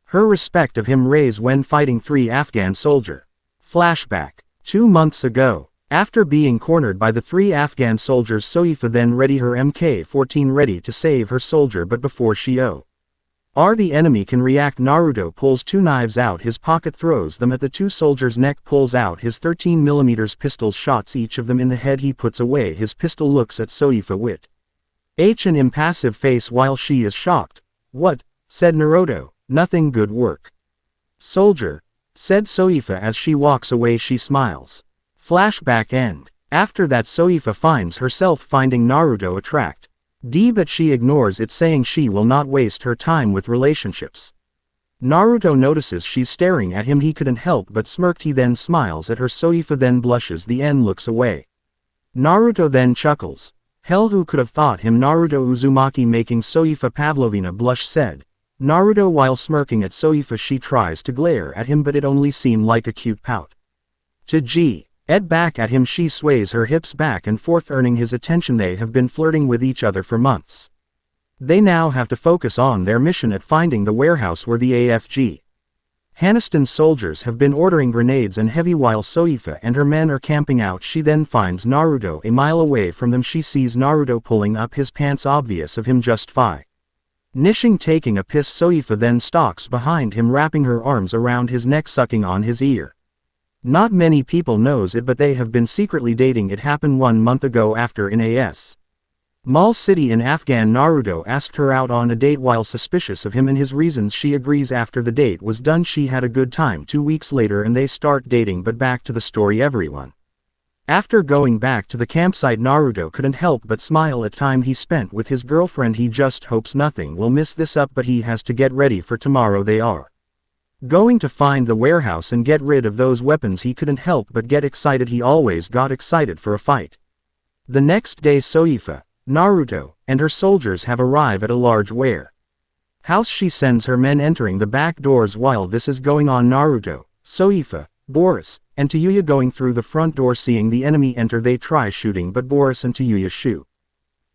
Her respect of him raised when fighting 3 Afghan soldier. Flashback. 2 months ago. After being cornered by the 3 Afghan soldiers, Soifa then ready her MK14 ready to save her soldier, but before she the enemy can react, Naruto pulls 2 knives out his pocket, throws them at the 2 soldiers' neck, pulls out his 13mm pistol, shots each of them in the head. He puts away his pistol, looks at Soifa with an impassive face while she is shocked. What? Said Naruto. Nothing, good work, soldier, said Soifa as she walks away. She smiles. Flashback end. After that, Soifa finds herself finding Naruto attractive, but she ignores it, saying she will not waste her time with relationships. Naruto notices she's staring at him. He couldn't help but smirk. He then smiles at her. Soifa then blushes. The end looks away. Naruto then chuckles. Hell, who could have thought him? Naruto Uzumaki making Soifa Pavlovina blush, said Naruto while smirking at Soifa. She tries to glare at him, but it only seemed like a cute pout. To Ed back at him, she sways her hips back and forth, earning his attention. They have been flirting with each other for months. They now have to focus on their mission at finding the warehouse where the AFG Haniston soldiers have been ordering grenades and heavy. While Soifa and her men are camping out, she then finds Naruto a mile away from them. She sees Naruto pulling up his pants, obvious of him just finishing taking a piss. Soifa then stalks behind him, wrapping her arms around his neck, sucking on his ear. Not many people knows it, but they have been secretly dating. It happened 1 month ago after in Mall City in Afghan. Naruto asked her out on a date while suspicious of him and his reasons. She agrees. After the date was done she had a good time. 2 weeks later and they start dating. But back to the story everyone. After going back to the campsite Naruto couldn't help but smile at time he spent with his girlfriend. He just hopes nothing will miss this up but he has to get ready for tomorrow. They are going to find the warehouse and get rid of those weapons. He couldn't help but get excited. He always got excited for a fight. The next day Soifa, Naruto, and her soldiers have arrived at a large warehouse. She sends her men entering the back doors. While this is going on Naruto, Soifa, Boris, and Tayuya going through the front door. Seeing the enemy enter they try shooting but Boris and Tayuya shoot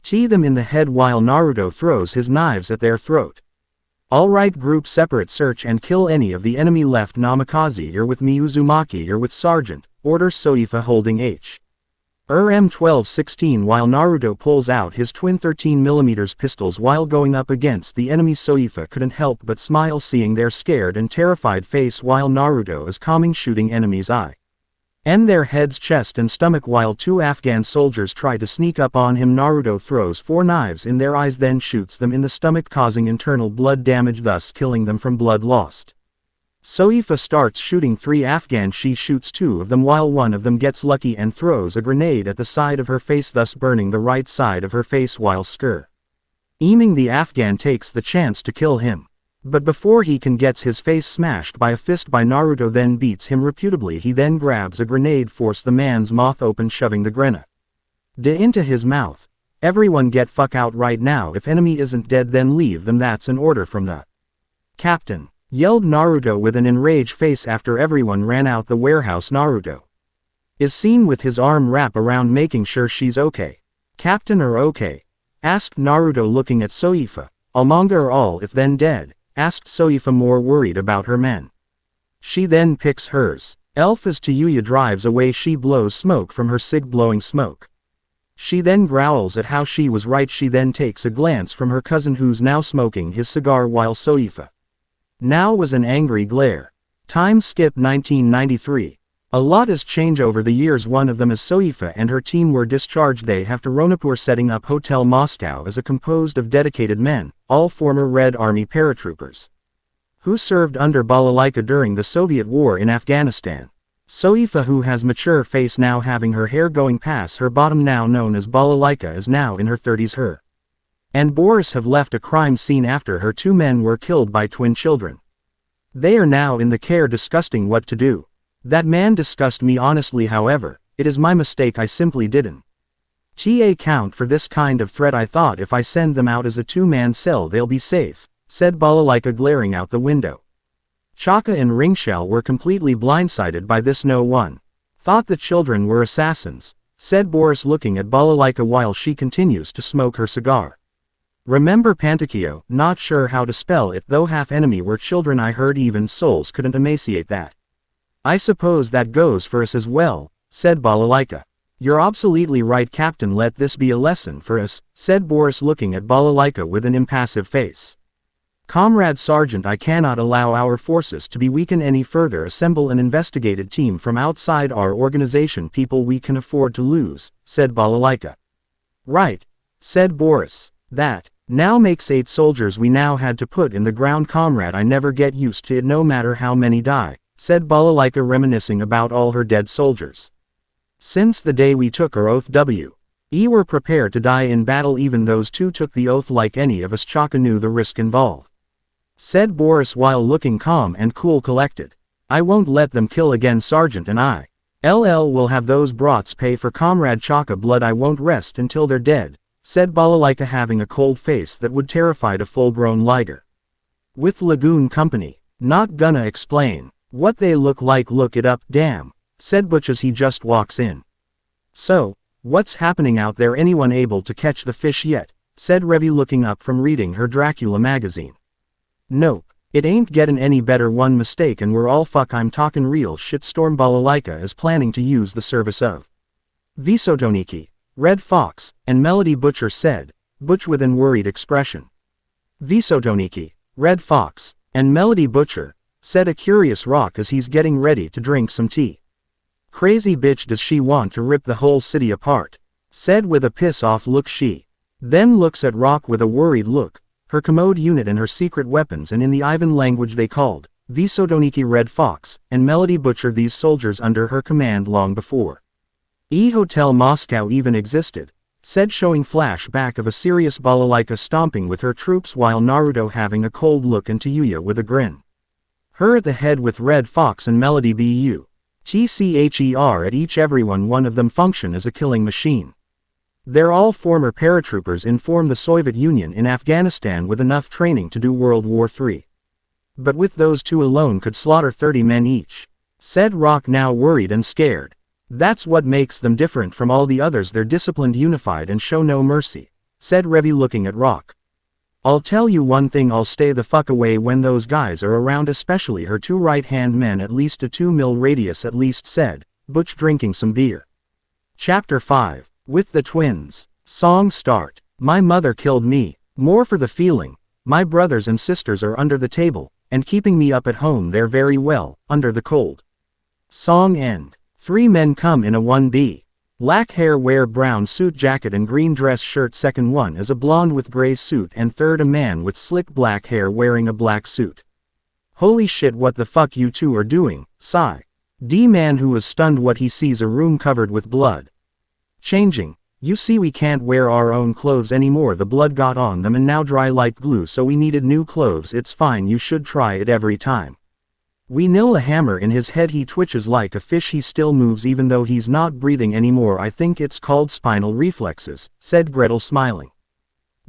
them in the head while Naruto throws his knives at their throat. Alright group, separate, search and kill any of the enemy left. Namikaze, you're with me. Uzumaki, you're with Sergeant, orders Soifa holding M1216 while Naruto pulls out his twin 13mm pistols while going up against the enemy. Soifa couldn't help but smile seeing their scared and terrified face while Naruto is calming, shooting enemies' eye and their heads, chest and stomach while 2 Afghan soldiers try to sneak up on him. Naruto throws 4 knives in their eyes then shoots them in the stomach causing internal blood damage, thus killing them from blood lost. Soifa starts shooting 3 Afghan. She shoots 2 of them while one of them gets lucky and throws a grenade at the side of her face, thus burning the right side of her face while aiming. The Afghan takes the chance to kill him. But before he can gets his face smashed by a fist by Naruto then beats him reputably. He then grabs a grenade, force the man's mouth open, shoving the grenade into his mouth. Everyone get fuck out right now. If enemy isn't dead then leave them. That's an order from the captain, yelled Naruto with an enraged face. After everyone ran out the warehouse Naruto is seen with his arm wrap around making sure she's okay. Captain are okay? Asked Naruto looking at Soifa. Among are all if then dead? Asked Soifa more worried about her men. She then picks hers. Elf as Tayuya drives away she blows smoke from her cig, blowing smoke. She then growls at how she was right. She then takes a glance from her cousin who's now smoking his cigar while Soifa now was an angry glare. Time skip 1993. A lot has changed over the years. One of them is Soifa and her team were discharged. They have to Ronapur. Setting up Hotel Moscow is composed of dedicated men, all former Red Army paratroopers who served under Balalaika during the Soviet war in Afghanistan. Soifa, who has mature face now having her hair going past her bottom, now known as Balalaika, is now in her 30s. Her and Boris have left a crime scene after her 2 men were killed by twin children. They are now in the care discussing what to do. That man discussed me honestly, however, it is my mistake. I simply didn't count for this kind of threat. I thought if I send them out as a 2-man cell they'll be safe, said Balalaika glaring out the window. Chaka and Ringshell were completely blindsided by this. No one thought the children were assassins, said Boris looking at Balalaika while she continues to smoke her cigar. Remember Pantakio, not sure how to spell it though. Half enemy were children. I heard even souls couldn't emaciate that. I suppose that goes for us as well, said Balalaika. You're absolutely right, Captain. Let this be a lesson for us, said Boris looking at Balalaika with an impassive face. Comrade Sergeant, I cannot allow our forces to be weakened any further. Assemble an investigative team from outside our organization. People we can afford to lose, said Balalaika. Right, said Boris. That now makes 8 soldiers we now had to put in the ground. Comrade, I never get used to it no matter how many die, said Balalaika reminiscing about all her dead soldiers. Since the day we took our oath we were prepared to die in battle. Even those 2 took the oath like any of us. Chaka knew the risk involved, said Boris while looking calm and cool, collected. I won't let them kill again, Sergeant, and I will have those brats pay for Comrade Chaka blood. I won't rest until they're dead, said Balalaika having a cold face that would terrify a full-grown liger. With Lagoon Company. Not gonna explain what they look like, look it up. Damn, said Butch as he just walks in. So, what's happening out there? Anyone able to catch the fish yet? Said Revi looking up from reading her Dracula magazine. Nope, it ain't getting any better. One mistake and we're all fuck. I'm talking real shit. Storm. Balalaika is planning to use the service of Visotoniki, Red Fox, and Melody Butcher, said Butch with an worried expression. Visotoniki, Red Fox, and Melody Butcher, said a curious rock as he's getting ready to drink some tea. Crazy bitch, does she want to rip the whole city apart? Said with a piss off look she. Then looks at Rock with a worried look, her commode unit and her secret weapons, and in the Ivan language they called Visodoniki Red Fox, and Melody butchered these soldiers under her command long before Hotel Moscow even existed, said, showing flashback of a serious balalaika stomping with her troops while Naruto having a cold look into Yuya with a grin. Her at the head with Red Fox and Melody TCHER at each everyone one of them function as a killing machine. They're all former paratroopers inform the Soviet Union in Afghanistan with enough training to do World War III. But with those two alone could slaughter 30 men each, said Rock, now worried and scared. That's what makes them different from all the others, they're disciplined, unified, and show no mercy, said Revi looking at Rock. I'll tell you one thing, I'll stay the fuck away when those guys are around, especially her two right-hand men at least a 2 mil radius at least, said Butch, drinking some beer. Chapter 5. With the twins. Song start. My mother killed me, more for the feeling. My brothers and sisters are under the table, and keeping me up at home there very well, under the cold. Song end. 3 men come in a 1B. Black hair, wear brown suit jacket and green dress shirt. Second one is a blonde with gray suit, and third a man with slick black hair wearing a black suit. Holy shit, what the fuck you two are doing, sigh. D man who is stunned what he sees a room covered with blood. Changing. You see, we can't wear our own clothes anymore, the blood got on them and now dry like glue, so we needed new clothes. It's fine, you should try it every time. We nil a hammer in his head, he twitches like a fish, he still moves even though he's not breathing anymore. I think it's called spinal reflexes, said Gretel smiling.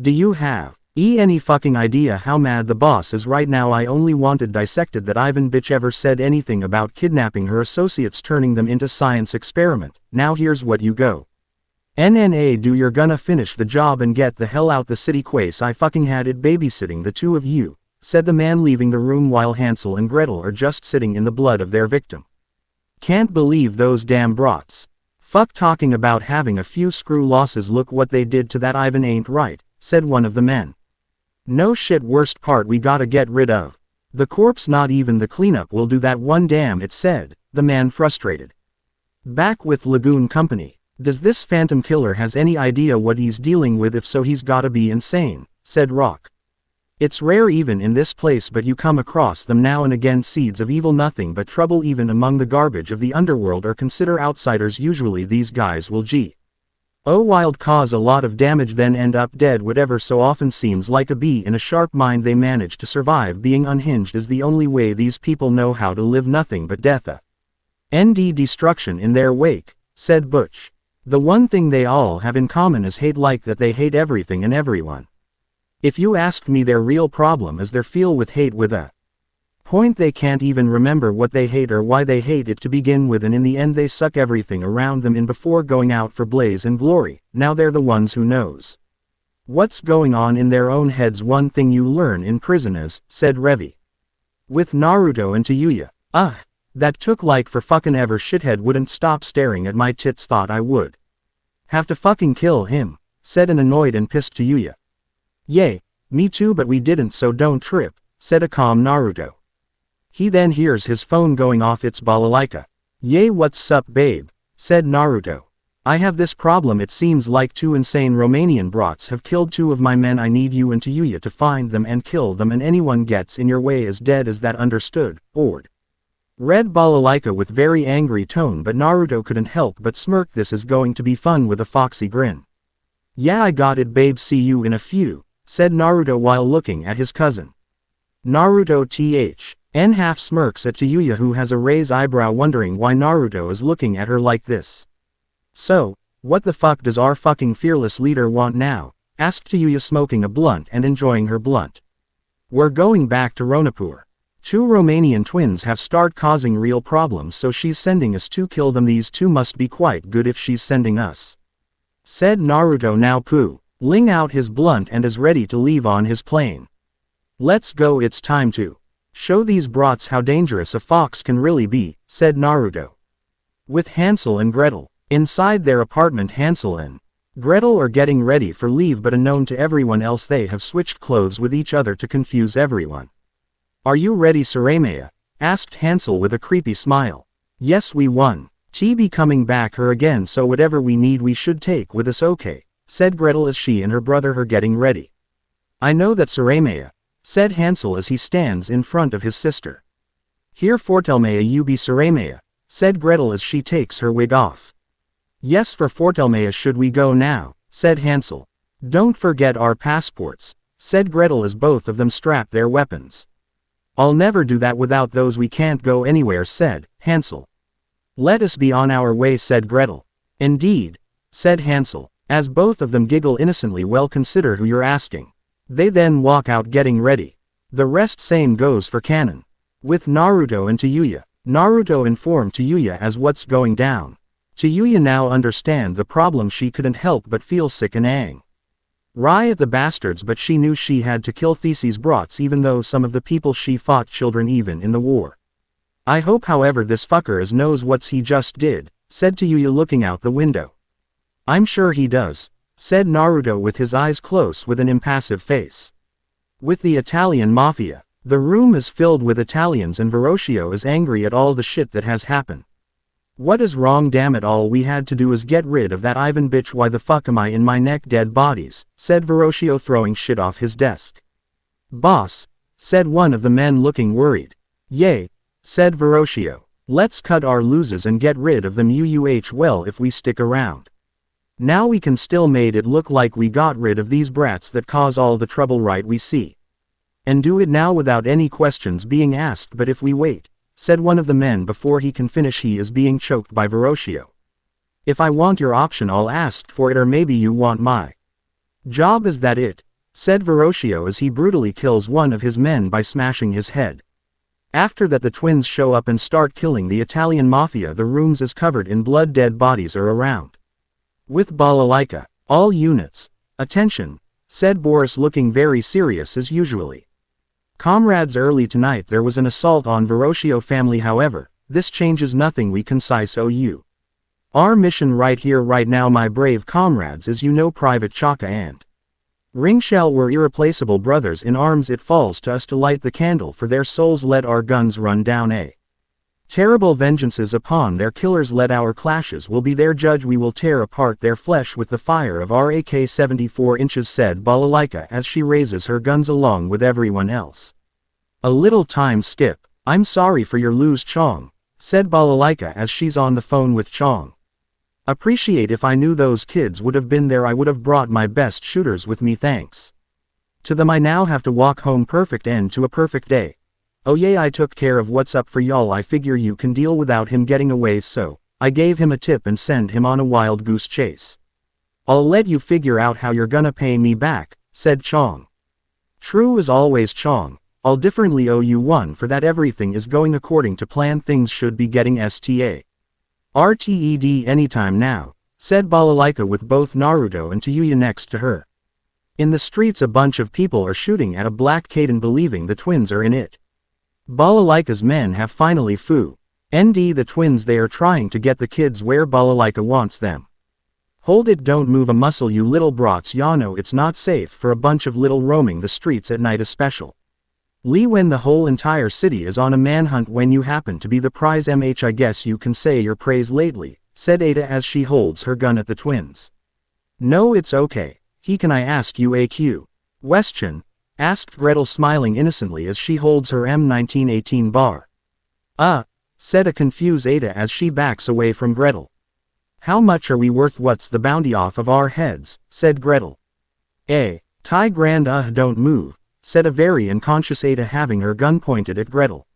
Do you have any fucking idea how mad the boss is right now? I only wanted dissected that Ivan bitch ever said anything about kidnapping her associates, turning them into science experiment. Now here's what you go. NNA do, you're gonna finish the job and get the hell out the city quace. I fucking had it babysitting the two of you, said the man leaving the room while Hansel and Gretel are just sitting in the blood of their victim. Can't believe those damn brats. Fuck talking about having a few screw losses, look what they did to that Ivan, ain't right, said one of the men. No shit, worst part we gotta get rid of the corpse, not even the cleanup will do that one, damn it, said the man frustrated. Back with Lagoon Company. Does this phantom killer has any idea what he's dealing with? If so, he's gotta be insane, said Rock. It's rare even in this place, but you come across them now and again, seeds of evil, nothing but trouble even among the garbage of the underworld, or consider outsiders. Usually these guys will wild cause a lot of damage then end up dead. Whatever so often seems like a bee in a sharp mind, they manage to survive. Being unhinged is the only way these people know how to live, nothing but death and destruction in their wake, said Butch. The one thing they all have in common is hate, like that they hate everything and everyone. If you asked me, their real problem is their feel with hate with a point. They can't even remember what they hate or why they hate it to begin with, and in the end they suck everything around them in before going out for blaze and glory. Now they're the ones who knows what's going on in their own heads. One thing you learn in prison is, said Revi. With Naruto and Yuya. That took like for fucking ever. Shithead wouldn't stop staring at my tits, thought I would have to fucking kill him, said an annoyed and pissed Yuya. Yay, me too, but we didn't, so don't trip, said a calm Naruto. He then hears his phone going off. It's balalaika. Yay, what's up babe, said Naruto. I have this problem, it seems like 2 insane Romanian brats have killed 2 of my men. I need you and Yuya to find them and kill them, and anyone gets in your way is dead. Is that understood? Ord. Read balalaika with very angry tone, but Naruto couldn't help but smirk. This is going to be fun with a foxy grin. Yeah, I got it babe, see you in a few, said Naruto while looking at his cousin. Naruto THN half smirks at Yuya, who has a raised eyebrow, wondering why Naruto is looking at her like this. So, what the fuck does our fucking fearless leader want now? Asked Yuya, smoking a blunt and enjoying her blunt. We're going back to Ronapur. 2 Romanian twins have started causing real problems, so she's sending us to kill them. These 2 must be quite good if she's sending us, said Naruto, now pulling out his blunt and is ready to leave on his plane. Let's go, it's time to show these brats how dangerous a fox can really be, said Naruto. With Hansel and Gretel. Inside their apartment, Hansel and Gretel are getting ready for leave, but unknown to everyone else they have switched clothes with each other to confuse everyone. Are you ready, Saramea? Asked Hansel with a creepy smile. Yes, we won. TB coming back her again, so whatever we need we should take with us, okay, said Gretel as she and her brother are getting ready. I know that Saramea, said Hansel as he stands in front of his sister. Here Fortelmea you be Saramea, said Gretel as she takes her wig off. Yes for Fortelmea should we go now, said Hansel. Don't forget our passports, said Gretel as both of them strapped their weapons. I'll never do that without those we can't go anywhere said Hansel. Let us be on our way said Gretel. Indeed, said Hansel, as both of them giggle innocently well consider who you're asking. They then walk out getting ready. The rest same goes for Kanon. With Naruto and Tayuya. Naruto informed Tayuya as what's going down. Tayuya now understand the problem she couldn't help but feel sick and ang. Riot the bastards but she knew she had to kill Theses brats even though some of the people she fought children even in the war. I hope however this fucker is knows what's he just did, said Tayuya looking out the window. I'm sure he does, said Naruto with his eyes closed with an impassive face. With the Italian mafia. The room is filled with Italians and Verocchio is angry at all the shit that has happened. What is wrong damn it all we had to do is get rid of that Ivan bitch why the fuck am I in my neck dead bodies, said Verocchio throwing shit off his desk. Boss, said one of the men looking worried. Yay, said Verocchio. Let's cut our losses and get rid of them well if we stick around. Now we can still made it look like we got rid of these brats that cause all the trouble right we see. And do it now without any questions being asked but if we wait, said one of the men before he can finish he is being choked by Verocchio. If I want your option I'll ask for it or maybe you want my job is that it, said Verocchio as he brutally kills one of his men by smashing his head. After that the twins show up and start killing the Italian mafia the rooms is covered in blood dead bodies are around. With Balalaika, all units, attention, said Boris looking very serious as usually. Comrades early tonight there was an assault on Verocchio family however, this changes nothing we concise OU. Our mission right here right now my brave comrades is you know Private Chaka and Ringshell were irreplaceable brothers in arms it falls to us to light the candle for their souls let our guns run down a terrible vengeances upon their killers let our clashes will be their judge we will tear apart their flesh with the fire of our AK-74 inches said Balalaika as she raises her guns along with everyone else. A little time skip, I'm sorry for your lose Chong, said Balalaika as she's on the phone with Chong. Appreciate if I knew those kids would have been there I would have brought my best shooters with me thanks. To them I now have to walk home perfect end to a perfect day. Oh yeah I took care of what's up for y'all I figure you can deal without him getting away so, I gave him a tip and send him on a wild goose chase. I'll let you figure out how you're gonna pay me back, said Chong. True as always Chong, I'll differently owe you one for that everything is going according to plan things should be getting STA. RTED anytime now, said Balalaika with both Naruto and Tayuya next to her. In the streets a bunch of people are shooting at a black Kaden believing the twins are in it. Balalaika's men have finally ND the twins they are trying to get the kids where Balalaika wants them. Hold it don't move a muscle you little brats ya know it's not safe for a bunch of little roaming the streets at night especially. Lee when the whole entire city is on a manhunt when you happen to be the prize I guess you can say your praise lately, said Ada as she holds her gun at the twins. No it's okay, he can I ask you a question? Asked Gretel smiling innocently as she holds her M1918 bar. Said a confused Ada as she backs away from Gretel. How much are we worth what's the bounty off of our heads, said Gretel. Ty grand don't move, said a very unconscious Ada having her gun pointed at Gretel.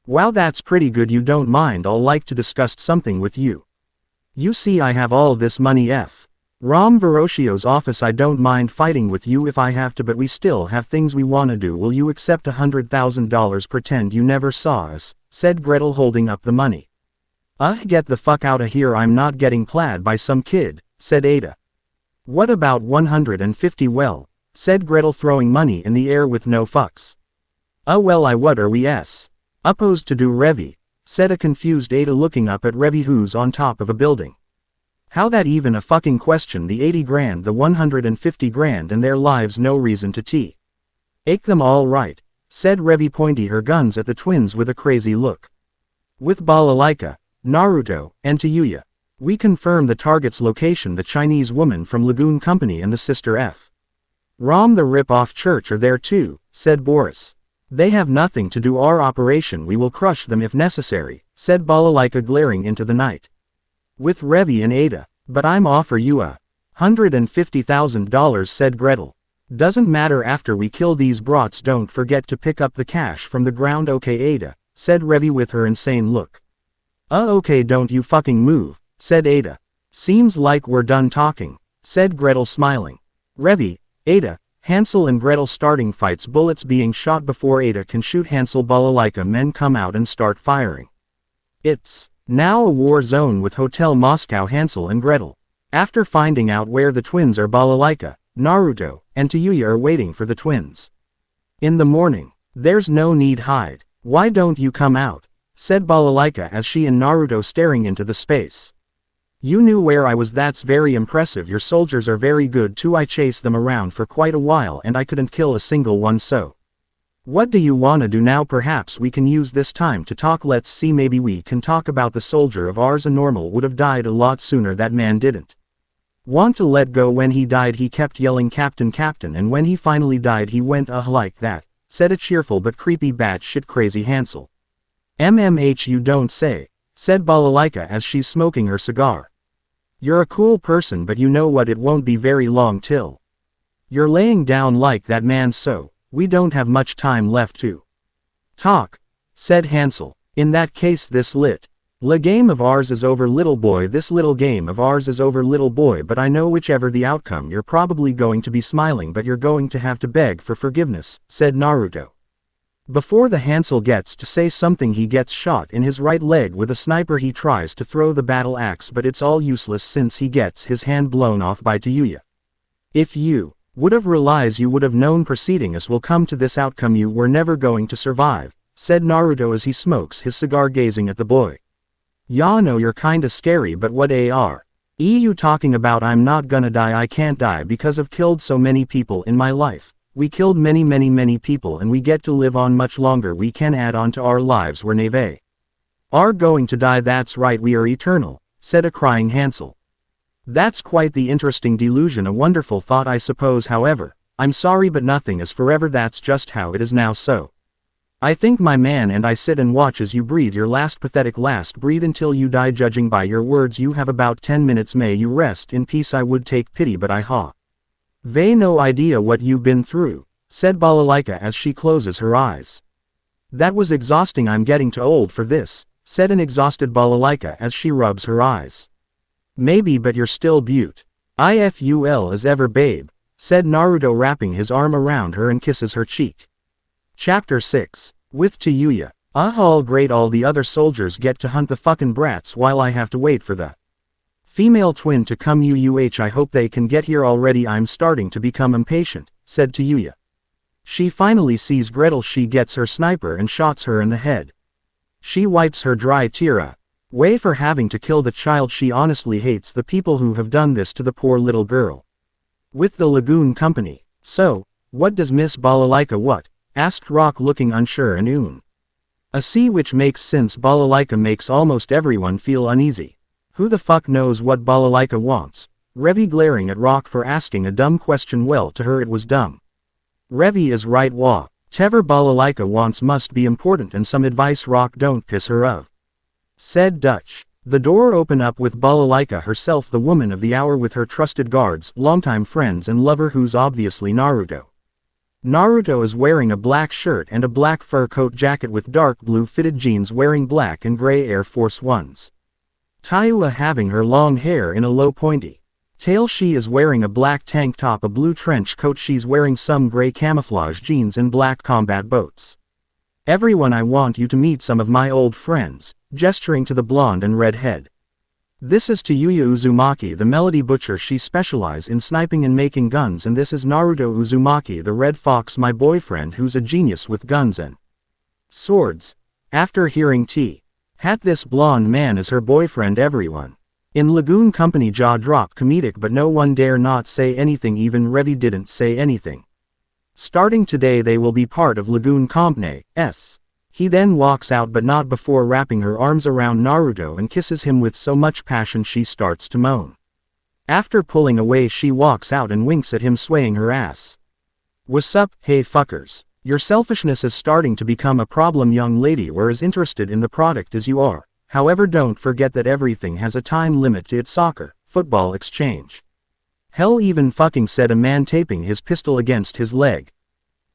Wow that's pretty good you don't mind I'll like to discuss something with you. You see I have all this money Rom Verocchio's office I don't mind fighting with you if I have to but we still have things we wanna do will you accept $100,000 pretend you never saw us, said Gretel holding up the money. Get the fuck outta here I'm not getting plaid by some kid, said Ada. What about 150 well, said Gretel throwing money in the air with no fucks. Well I what are we opposed to do Revy, said a confused Ada looking up at Revy who's on top of a building. How that even a fucking question the 80 grand the 150 grand and their lives no reason to take them all right, said Revy pointing her guns at the twins with a crazy look. With Balalaika, Naruto, and Tayuya. We confirm the target's location, the Chinese woman from Lagoon Company and the sister F. Rom the rip-off church are there too, said Boris. They have nothing to do our operation, we will crush them if necessary, said Balalaika glaring into the night. With Revi and Ada. But I'm offer you $150,000, said Gretel. Doesn't matter, after we kill these brats don't forget to pick up the cash from the ground, okay Ada, said Revi with her insane look. Okay, don't you fucking move, said Ada. Seems like we're done talking, said Gretel smiling. Revi, Ada, Hansel and Gretel starting fights, bullets being shot before Ada can shoot Hansel. Balalaika men come out and start firing. It's now a war zone with Hotel Moscow. Hansel and Gretel, after finding out where the twins are, Balalaika, Naruto, and Tayuya are waiting for the twins. In the morning, there's no need hide. Why don't you come out, said Balalaika as she and Naruto staring into the space. You knew where I was, that's very impressive, your soldiers are very good too, I chased them around for quite a while and I couldn't kill a single one, so. What do you wanna do now? Perhaps we can use this time to talk, let's see, maybe we can talk about the soldier of ours. A normal would have died a lot sooner, that man didn't want to let go. When he died he kept yelling Captain, Captain, and when he finally died he went like that, said a cheerful but creepy batshit crazy Hansel. You don't say, said Balalaika as she's smoking her cigar. You're a cool person, but you know what, it won't be very long till you're laying down like that man, so we don't have much time left to talk, said Hansel. In that case this game of ours is over, little boy, this little game of ours is over, little boy, but I know whichever the outcome you're probably going to be smiling, but you're going to have to beg for forgiveness, said Naruto. Before the Hansel gets to say something he gets shot in his right leg with a sniper. He tries to throw the battle axe but it's all useless since he gets his hand blown off by Tayuya. If you would have realized, you would have known preceding us will come to this outcome, you were never going to survive, said Naruto as he smokes his cigar gazing at the boy. Ya know you're kinda scary, but what are you talking about? I'm not gonna die, I can't die because I've killed so many people in my life. We killed many people and we get to live on much longer, we can add on to our lives. We're never are going to die, that's right, we are eternal, said a crying Hansel. That's quite the interesting delusion, a wonderful thought I suppose, however, I'm sorry but nothing is forever, that's just how it is now, so I think my man and I sit and watch as you breathe your last pathetic last breathe until you die. Judging by your words you have about 10 minutes, may you rest in peace. I would take pity but I have no idea what you've been through, said Balalaika as she closes her eyes. That was exhausting, I'm getting too old for this, said an exhausted Balalaika as she rubs her eyes. Maybe, but you're still beaut. Iful as ever, babe, said Naruto wrapping his arm around her and kisses her cheek. Chapter 6. With Tayuya. All great, all the other soldiers get to hunt the fucking brats while I have to wait for the female twin to come. I hope they can get here already, I'm starting to become impatient, said Tayuya. She finally sees Gretel, she gets her sniper and shots her in the head. She wipes her dry tear away for having to kill the child. She honestly hates the people who have done this to the poor little girl. With the Lagoon Company. So, what does Miss Balalaika what? Asked Rock looking unsure and see, which makes sense, Balalaika makes almost everyone feel uneasy. Who the fuck knows what Balalaika wants? Revi glaring at Rock for asking a dumb question. Well, to her it was dumb. Revi is right, whatever Balalaika wants must be important and some advice Rock don't piss her off, said Dutch. The door opened up with Balalaika herself, the woman of the hour, with her trusted guards, longtime friends and lover who's obviously Naruto. Naruto is wearing a black shirt and a black fur coat jacket with dark blue fitted jeans, wearing black and gray Air Force Ones. Tayuya having her long hair in a low pointy tail. She is wearing a black tank top, a blue trench coat. She's wearing some gray camouflage jeans and black combat boots. Everyone, I want you to meet some of my old friends, gesturing to the blonde and red head. This is Tayuya Uzumaki, the Melody Butcher. She specializes in sniping and making guns, and this is Naruto Uzumaki, the Red Fox, my boyfriend who's a genius with guns and swords. After hearing Hat, this blonde man is her boyfriend. Everyone in Lagoon Company jaw drop, comedic, but no one dare not say anything. Even Revi didn't say anything. Starting today they will be part of Lagoon Company's He then walks out but not before wrapping her arms around Naruto and kisses him with so much passion she starts to moan. After pulling away she walks out and winks at him swaying her ass. "What's up, hey fuckers? Your selfishness is starting to become a problem, young lady. We're as interested in the product as you are. However, don't forget that everything has a time limit to its soccer, football exchange." "Hell even fucking," said a man taping his pistol against his leg.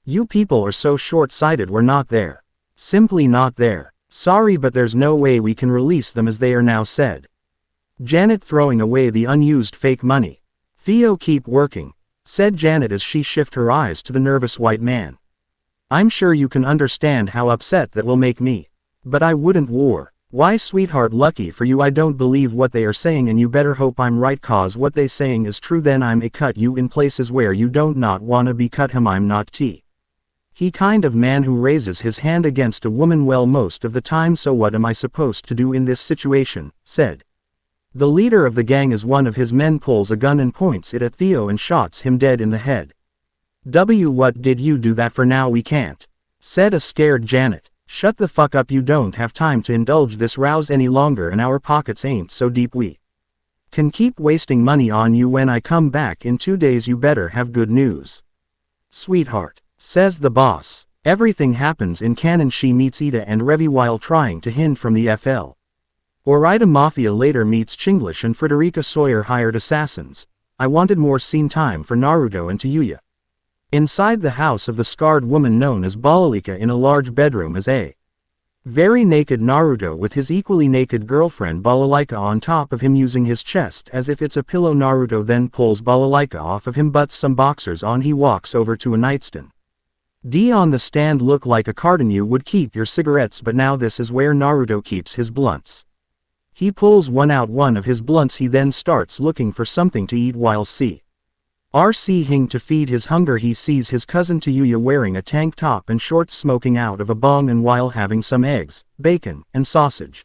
"You people are so short-sighted. We're not there. Simply not there. Sorry, but there's no way we can release them as they are now," said Janet, throwing away the unused fake money. "Theo, keep working," said Janet as she shifted her eyes to the nervous white man. "I'm sure you can understand how upset that will make me. But I wouldn't war. Why, sweetheart, lucky for you I don't believe what they are saying, and you better hope I'm right, cause what they saying is true. Then I'm a cut you in places where you don't not wanna be cut. I'm not T. He kind of man who raises his hand against a woman well most of the time. So what am I supposed to do in this situation?" said the leader of the gang as one of his men pulls a gun and points it at Theo and shots him dead in the head. "What did you do that for? Now we can't," said a scared Janet. "Shut the fuck up, you don't have time to indulge this rouse any longer, and our pockets ain't so deep we can keep wasting money on you. When I come back in 2 days you better have good news, sweetheart," says the boss. Everything happens in canon. She meets Ida and Revi while trying to hide from the FL. Orida Mafia later meets Chinglish and Frederica Sawyer hired assassins. I wanted more scene time for Naruto and Tayuya. Inside the house of the scarred woman known as Balalika, in a large bedroom, is a very naked Naruto with his equally naked girlfriend Balalika on top of him, using his chest as if it's a pillow. Naruto then pulls Balalika off of him, butts some boxers on. He walks over to a nightstand. On the stand look like a carton you would keep your cigarettes, but now this is where Naruto keeps his blunts. He pulls one of his blunts. He then starts looking for something to eat while RCing to feed his hunger. He sees his cousin Tayuya wearing a tank top and shorts, smoking out of a bong and while having some eggs, bacon, and sausage.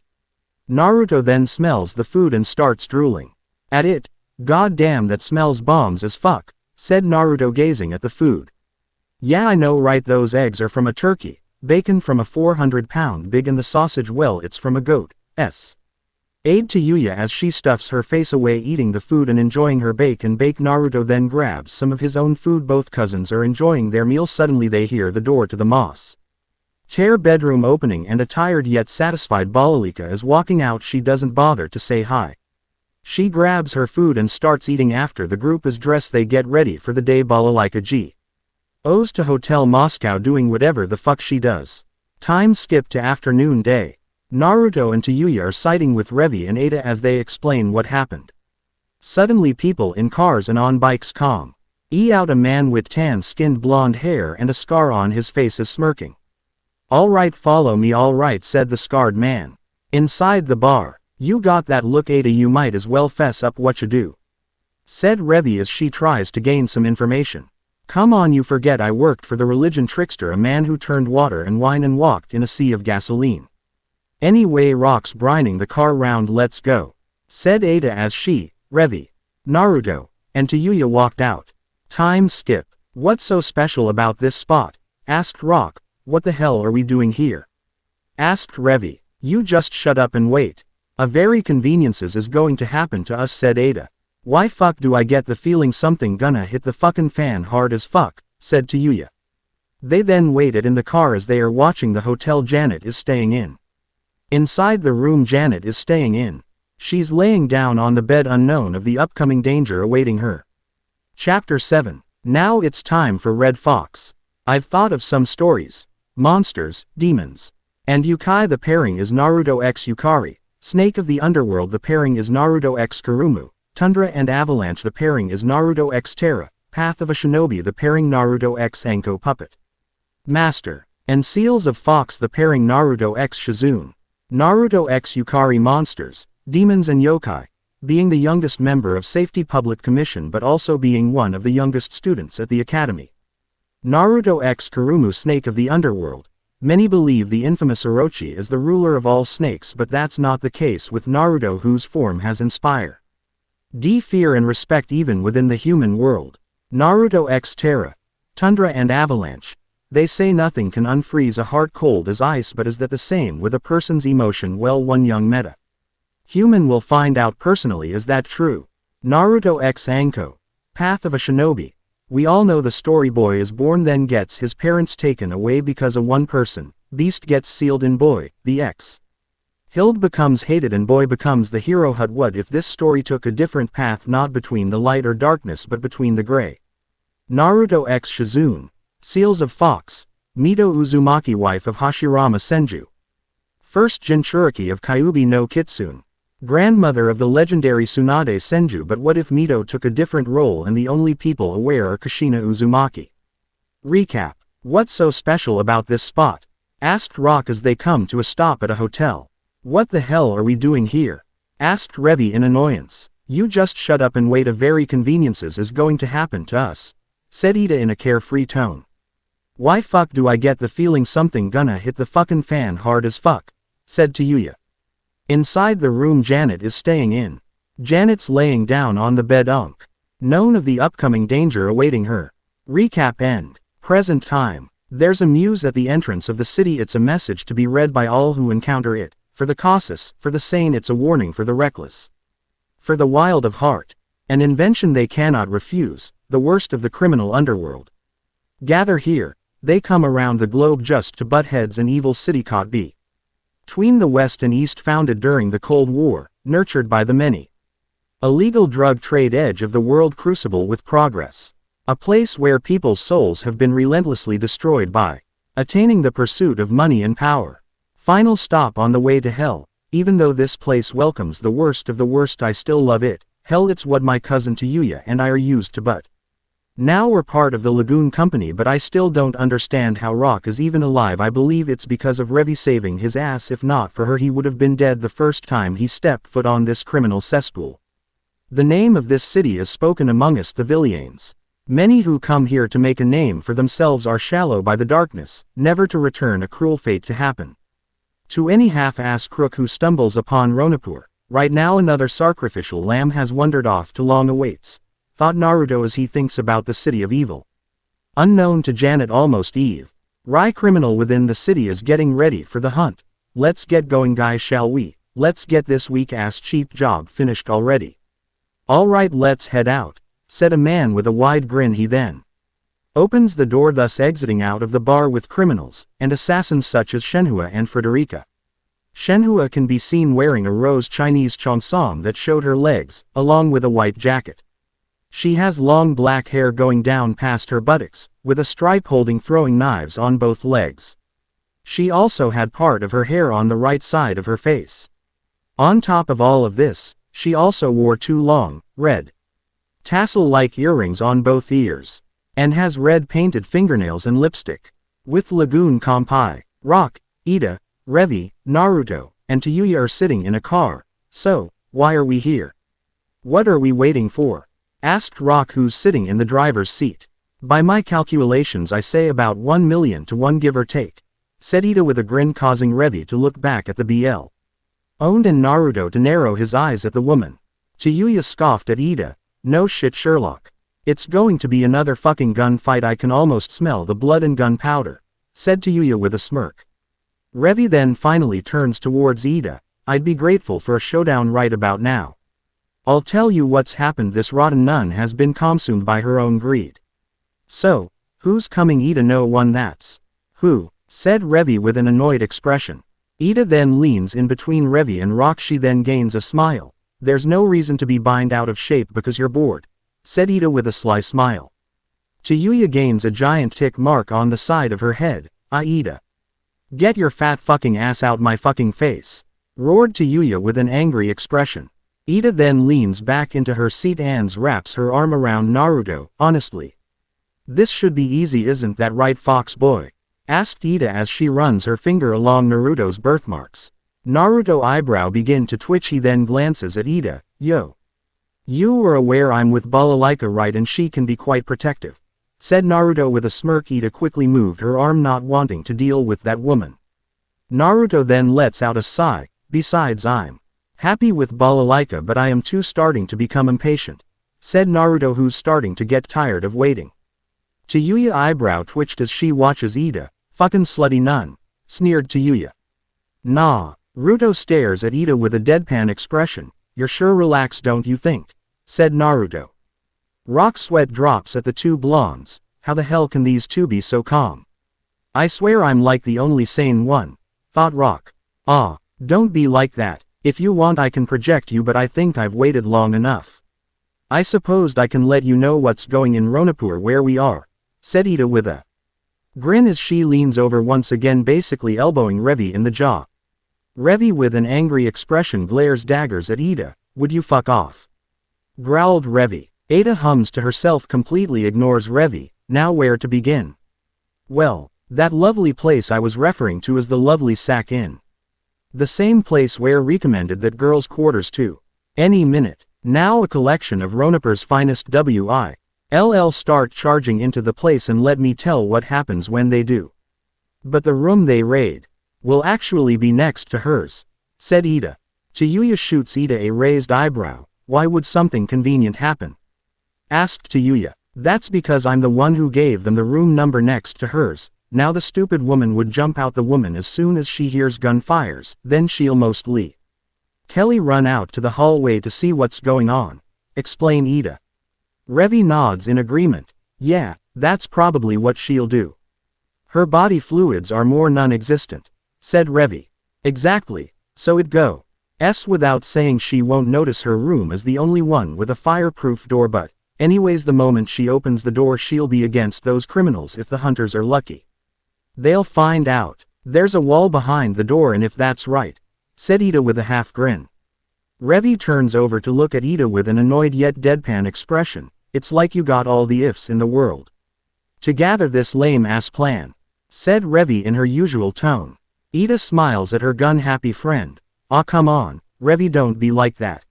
Naruto then smells the food and starts drooling at it. "God damn, that smells bombs as fuck," said Naruto gazing at the food. "Yeah, I know, right? Those eggs are from a turkey, bacon from a 400-pound big, and the sausage, well, it's from a goat." Aid Tayuya as she stuffs her face away eating the food and enjoying her bacon bake. Naruto then grabs some of his own food. Both cousins are enjoying their meal. Suddenly they hear the door to the moss chair bedroom opening, and a tired yet satisfied Balalika is walking out. She doesn't bother to say hi. She grabs her food and starts eating. After the group is dressed they get ready for the day. Balalika goes to Hotel Moscow doing whatever the fuck she does. Time skip to afternoon day. Naruto and Tayuya are siding with Revi and Ada as they explain what happened. Suddenly people in cars and on bikes come out. A man with tan-skinned blonde hair and a scar on his face is smirking. "Alright, follow me." "Alright," said the scarred man. Inside the bar, "You got that look, Ada, you might as well fess up what you do," said Revi as she tries to gain some information. "Come on, you forget I worked for the religion trickster, a man who turned water and wine and walked in a sea of gasoline. Anyway, rocks brining the car round, let's go," said Ada as she, Revi, Naruto, and Tayuya walked out. Time skip. "What's so special about this spot?" asked Rock. "What the hell are we doing here?" asked Revi. "You just shut up and wait. A very conveniences is going to happen to us," said Ada. "Why fuck do I get the feeling something gonna hit the fucking fan hard as fuck," said Tayuya. They then waited in the car as they are watching the hotel Janet is staying in. Inside the room Janet is staying in, she's laying down on the bed, unknown of the upcoming danger awaiting her. Chapter 7. Now it's time for Red Fox. I've thought of some stories. Monsters, demons, and yokai. The pairing is Naruto x Yukari. Snake of the Underworld. The pairing is Naruto x Kurumu. Tundra and Avalanche. The pairing is Naruto x Terra. Path of a Shinobi. The pairing Naruto x Anko Puppet Master. And Seals of Fox. The pairing Naruto x Shizune. Naruto x Yukari. Monsters, demons and yokai. Being the youngest member of Safety Public Commission but also being one of the youngest students at the academy. Naruto x Kurumu. Snake of the Underworld. Many believe the infamous Orochi is the ruler of all snakes, but that's not the case with Naruto, whose form has inspired fear and respect even within the human world. Naruto x Terra, Tundra and Avalanche. They say nothing can unfreeze a heart cold as ice, but is that the same with a person's emotion? Well, one young meta human will find out personally. Is that true? Naruto x Anko. Path of a Shinobi. We all know the story. Boy is born, then gets his parents taken away because of one person. Beast gets sealed in boy, the X. Hild becomes hated and boy becomes the hero. Hut, what if this story took a different path, not between the light or darkness but between the gray? Naruto x Shizune. Seals of Fox. Mito Uzumaki, wife of Hashirama Senju. First Jinchuriki of Kyuubi no Kitsune. Grandmother of the legendary Tsunade Senju. But what if Mito took a different role and the only people aware are Kushina Uzumaki? Recap. What's so special about this spot? Asked Rock as they come to a stop at a hotel. What the hell are we doing here? Asked Revi in annoyance. You just shut up and wait. A very conveniences is going to happen to us, said Ida in a carefree tone. Why fuck do I get the feeling something gonna hit the fucking fan hard as fuck, said Tayuya. Inside the room Janet is staying in. Janet's laying down on the bed known of the upcoming danger awaiting her. Recap end. Present time. There's a muse at the entrance of the city. It's a message to be read by all who encounter it. For the cautious, for the sane, it's a warning for the reckless. For the wild of heart. An invention they cannot refuse, the worst of the criminal underworld. Gather here. They come around the globe just to butt heads. An evil city caught between the West and East, founded during the Cold War, nurtured by the many. Illegal drug trade, edge of the world, crucible with progress. A place where people's souls have been relentlessly destroyed by attaining the pursuit of money and power. Final stop on the way to hell. Even though this place welcomes the worst of the worst, I still love it. Hell, it's what my cousin Tayuya and I are used to, but now we're part of the Lagoon company. But I still don't understand how Rock is even alive. I believe it's because of Revi saving his ass. If not for her, he would have been dead the first time he stepped foot on this criminal cesspool. The name of this city is spoken among us, the Villains. Many who come here to make a name for themselves are shallow by the darkness, never to return. A cruel fate to happen to any half-ass crook who stumbles upon Ronapur. Right now another sacrificial lamb has wandered off to long awaits, thought Naruto as he thinks about the city of evil. Unknown to Janet, almost Eve. Rai criminal within the city is getting ready for the hunt. Let's get going, guys, shall we? Let's get this weak-ass cheap job finished already. Alright, let's head out, said a man with a wide grin. He then opens the door, thus exiting out of the bar with criminals and assassins such as Shenhua and Frederica. Shenhua can be seen wearing a rose Chinese cheongsam that showed her legs, along with a white jacket. She has long black hair going down past her buttocks, with a stripe holding throwing knives on both legs. She also had part of her hair on the right side of her face. On top of all of this, she also wore two long, red, tassel-like earrings on both ears, and has red painted fingernails and lipstick. With Lagoon Kampai, Rock, Ida, Revi, Naruto, and Tayuya are sitting in a car. So, why are we here? What are we waiting for? Asked Rock, who's sitting in the driver's seat. By my calculations I say about 1 million to 1, give or take, said Ida with a grin, causing Revi to look back at the BL owned and Naruto to narrow his eyes at the woman. Tayuya scoffed at Ida. No shit, Sherlock. It's going to be another fucking gunfight. I can almost smell the blood and gunpowder, said Tayuya with a smirk. Revi then finally turns towards Ida. I'd be grateful for a showdown right about now. I'll tell you what's happened. This rotten nun has been consumed by her own greed. So, who's coming? Ida, no one, that's who, said Revi with an annoyed expression. Ida then leans in between Revi and Rock. She then gains a smile. There's no reason to be bind out of shape because you're bored, said Ida with a sly smile. Tayuya gains a giant tick mark on the side of her head. Ida. Get your fat fucking ass out my fucking face, roared Tayuya with an angry expression. Ida then leans back into her seat and wraps her arm around Naruto. Honestly, this should be easy, isn't that right, fox boy? Asked Ida as she runs her finger along Naruto's birthmarks. Naruto eyebrow begin to twitch. He then glances at Ida. Yo. You are aware I'm with Balalaika, right? And she can be quite protective, said Naruto with a smirk. Ida quickly moved her arm, not wanting to deal with that woman. Naruto then lets out a sigh. Besides, I'm happy with Balalaika, but I am too starting to become impatient, said Naruto, who's starting to get tired of waiting. Chiyuya eyebrow twitched as she watches Ida. Fucking slutty nun, sneered Chiyuya. Nah. Naruto stares at Ida with a deadpan expression. You're sure relaxed, don't you think? Said Naruto. Rock sweat drops at the two blondes. How the hell can these two be so calm? I swear I'm like the only sane one, thought Rock. Ah, don't be like that. If you want I can project you, but I think I've waited long enough. I supposed I can let you know what's going in Ronapur where we are, said Ida with a grin as she leans over once again, basically elbowing Revi in the jaw. Revi with an angry expression glares daggers at Ida. Would you fuck off? Growled Revi. Ada hums to herself, completely ignores Revi. Now where to begin? Well, that lovely place I was referring to is the lovely Sack Inn. The same place where recommended that girls' quarters to. Any minute. Now a collection of Ronapur's finest WILL start charging into the place, and let me tell what happens when they do. But the room they raid will actually be next to hers, said Ida. Chiyuya shoots Ida a raised eyebrow. Why would something convenient happen? Asked Chiyuya. That's because I'm the one who gave them the room number next to hers. Now the stupid woman would jump out the woman as soon as she hears gunfires, then she'll mostly Kelly run out to the hallway to see what's going on, explain Ida. Revi nods in agreement. Yeah, that's probably what she'll do. Her body fluids are more non-existent, said Revi. Exactly, so it goes without saying she won't notice her room is the only one with a fireproof door, but anyways the moment she opens the door she'll be against those criminals if the hunters are lucky. They'll find out. There's a wall behind the door, and if that's right, said Ida with a half grin. Revi turns over to look at Ida with an annoyed yet deadpan expression. It's like you got all the ifs in the world to gather this lame-ass plan, said Revi in her usual tone. Ida smiles at her gun-happy friend. Aw come on, Revi, don't be like that.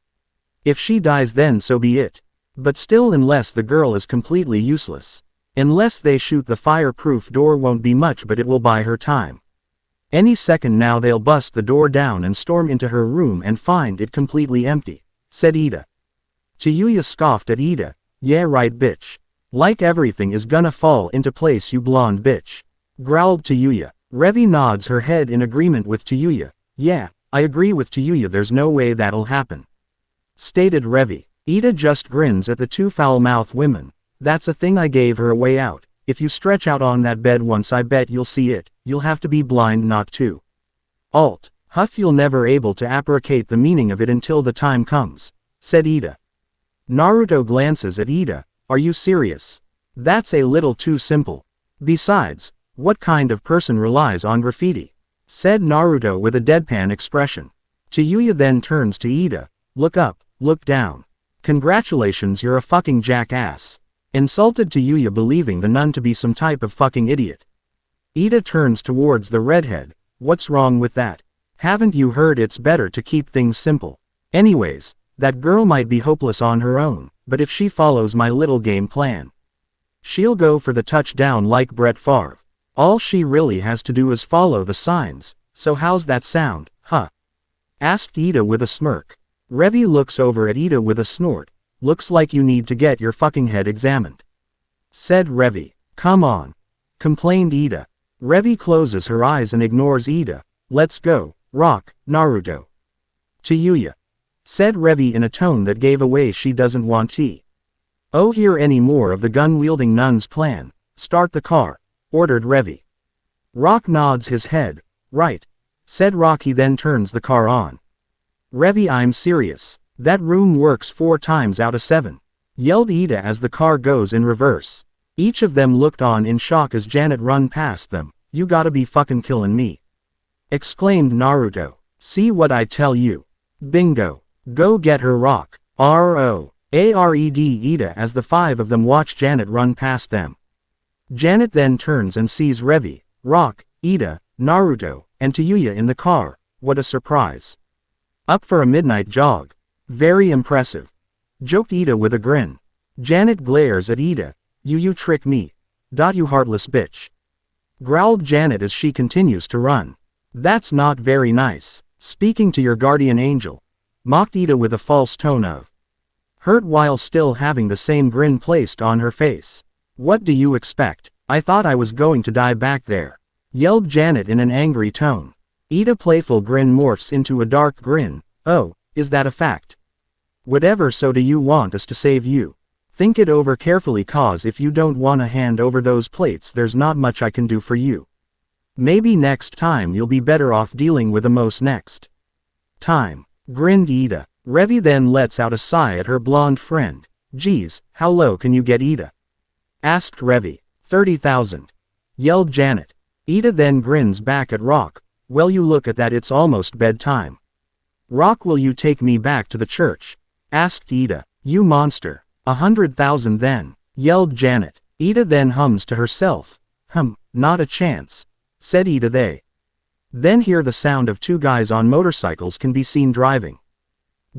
If she dies then so be it. But still, unless the girl is completely useless. Unless they shoot the fireproof door won't be much, but it will buy her time. Any second now they'll bust the door down and storm into her room and find it completely empty, said Ida. Chiyuya scoffed at Ida. Yeah right bitch. Like everything is gonna fall into place you blonde bitch, growled Chiyuya. Revi nods her head in agreement with Chiyuya. Yeah, I agree with Chiyuya, there's no way that'll happen, stated Revi. Ida just grins at the two foul-mouthed women. That's a thing, I gave her a way out. If you stretch out on that bed once I bet you'll see it. You'll have to be blind not to. Huff, you'll never able to appreciate the meaning of it until the time comes, said Ida. Naruto glances at Ida. Are you serious? That's a little too simple. Besides, what kind of person relies on graffiti? Said Naruto with a deadpan expression. Chiyuya then turns to Ida. Look up, look down. Congratulations, you're a fucking jackass. Insulted Chiyuya, believing the nun to be some type of fucking idiot. Ida turns towards the redhead. What's wrong with that? Haven't you heard it's better to keep things simple? Anyways, that girl might be hopeless on her own, but if she follows my little game plan, she'll go for the touchdown like Brett Favre. All she really has to do is follow the signs. So how's that sound, huh? Asked Ida with a smirk. Revi looks over at Ida with a snort. Looks like you need to get your fucking head examined, said Revi. Come on, complained Ida. Revi closes her eyes and ignores Ida. Let's go, Rock, Naruto. Chiyuya, said Revi in a tone that gave away she doesn't want to hear any more of the gun-wielding nun's plan. Start the car, ordered Revi. Rock nods his head. Right, said Rock. He then turns the car on. Revi, I'm serious. That room works 4 times out of 7, yelled Ida as the car goes in reverse. Each of them looked on in shock as Janet run past them. You gotta be fucking killing me, exclaimed Naruto. See what I tell you. Bingo. Go get her, Rock. ROARED Ida as the 5 of them watch Janet run past them. Janet then turns and sees Revi, Rock, Ida, Naruto, and Chiyuya in the car. What a surprise. Up for a midnight jog. Very impressive, joked Ida with a grin. Janet glares at Ida. You trick me. You heartless bitch, growled Janet as she continues to run. That's not very nice. Speaking to your guardian angel, mocked Ida with a false tone of hurt while still having the same grin placed on her face. What do you expect? I thought I was going to die back there, yelled Janet in an angry tone. Ida's playful grin morphs into a dark grin. Oh, is that a fact? Whatever, so do you want us to save you? Think it over carefully, cause if you don't wanna hand over those plates, there's not much I can do for you. Maybe next time you'll be better off dealing with the most next time, grinned Ida. Revi then lets out a sigh at her blonde friend. Geez, how low can you get, Ida? Asked Revi. 30,000. Yelled Janet. Ida then grins back at Rock. Well, you look at that, it's almost bedtime. Rock, will you take me back to the church? Asked Ida. You monster. 100,000 then, yelled Janet. Ida then hums to herself. Not a chance, said Ida. They then hear the sound of two guys on motorcycles can be seen driving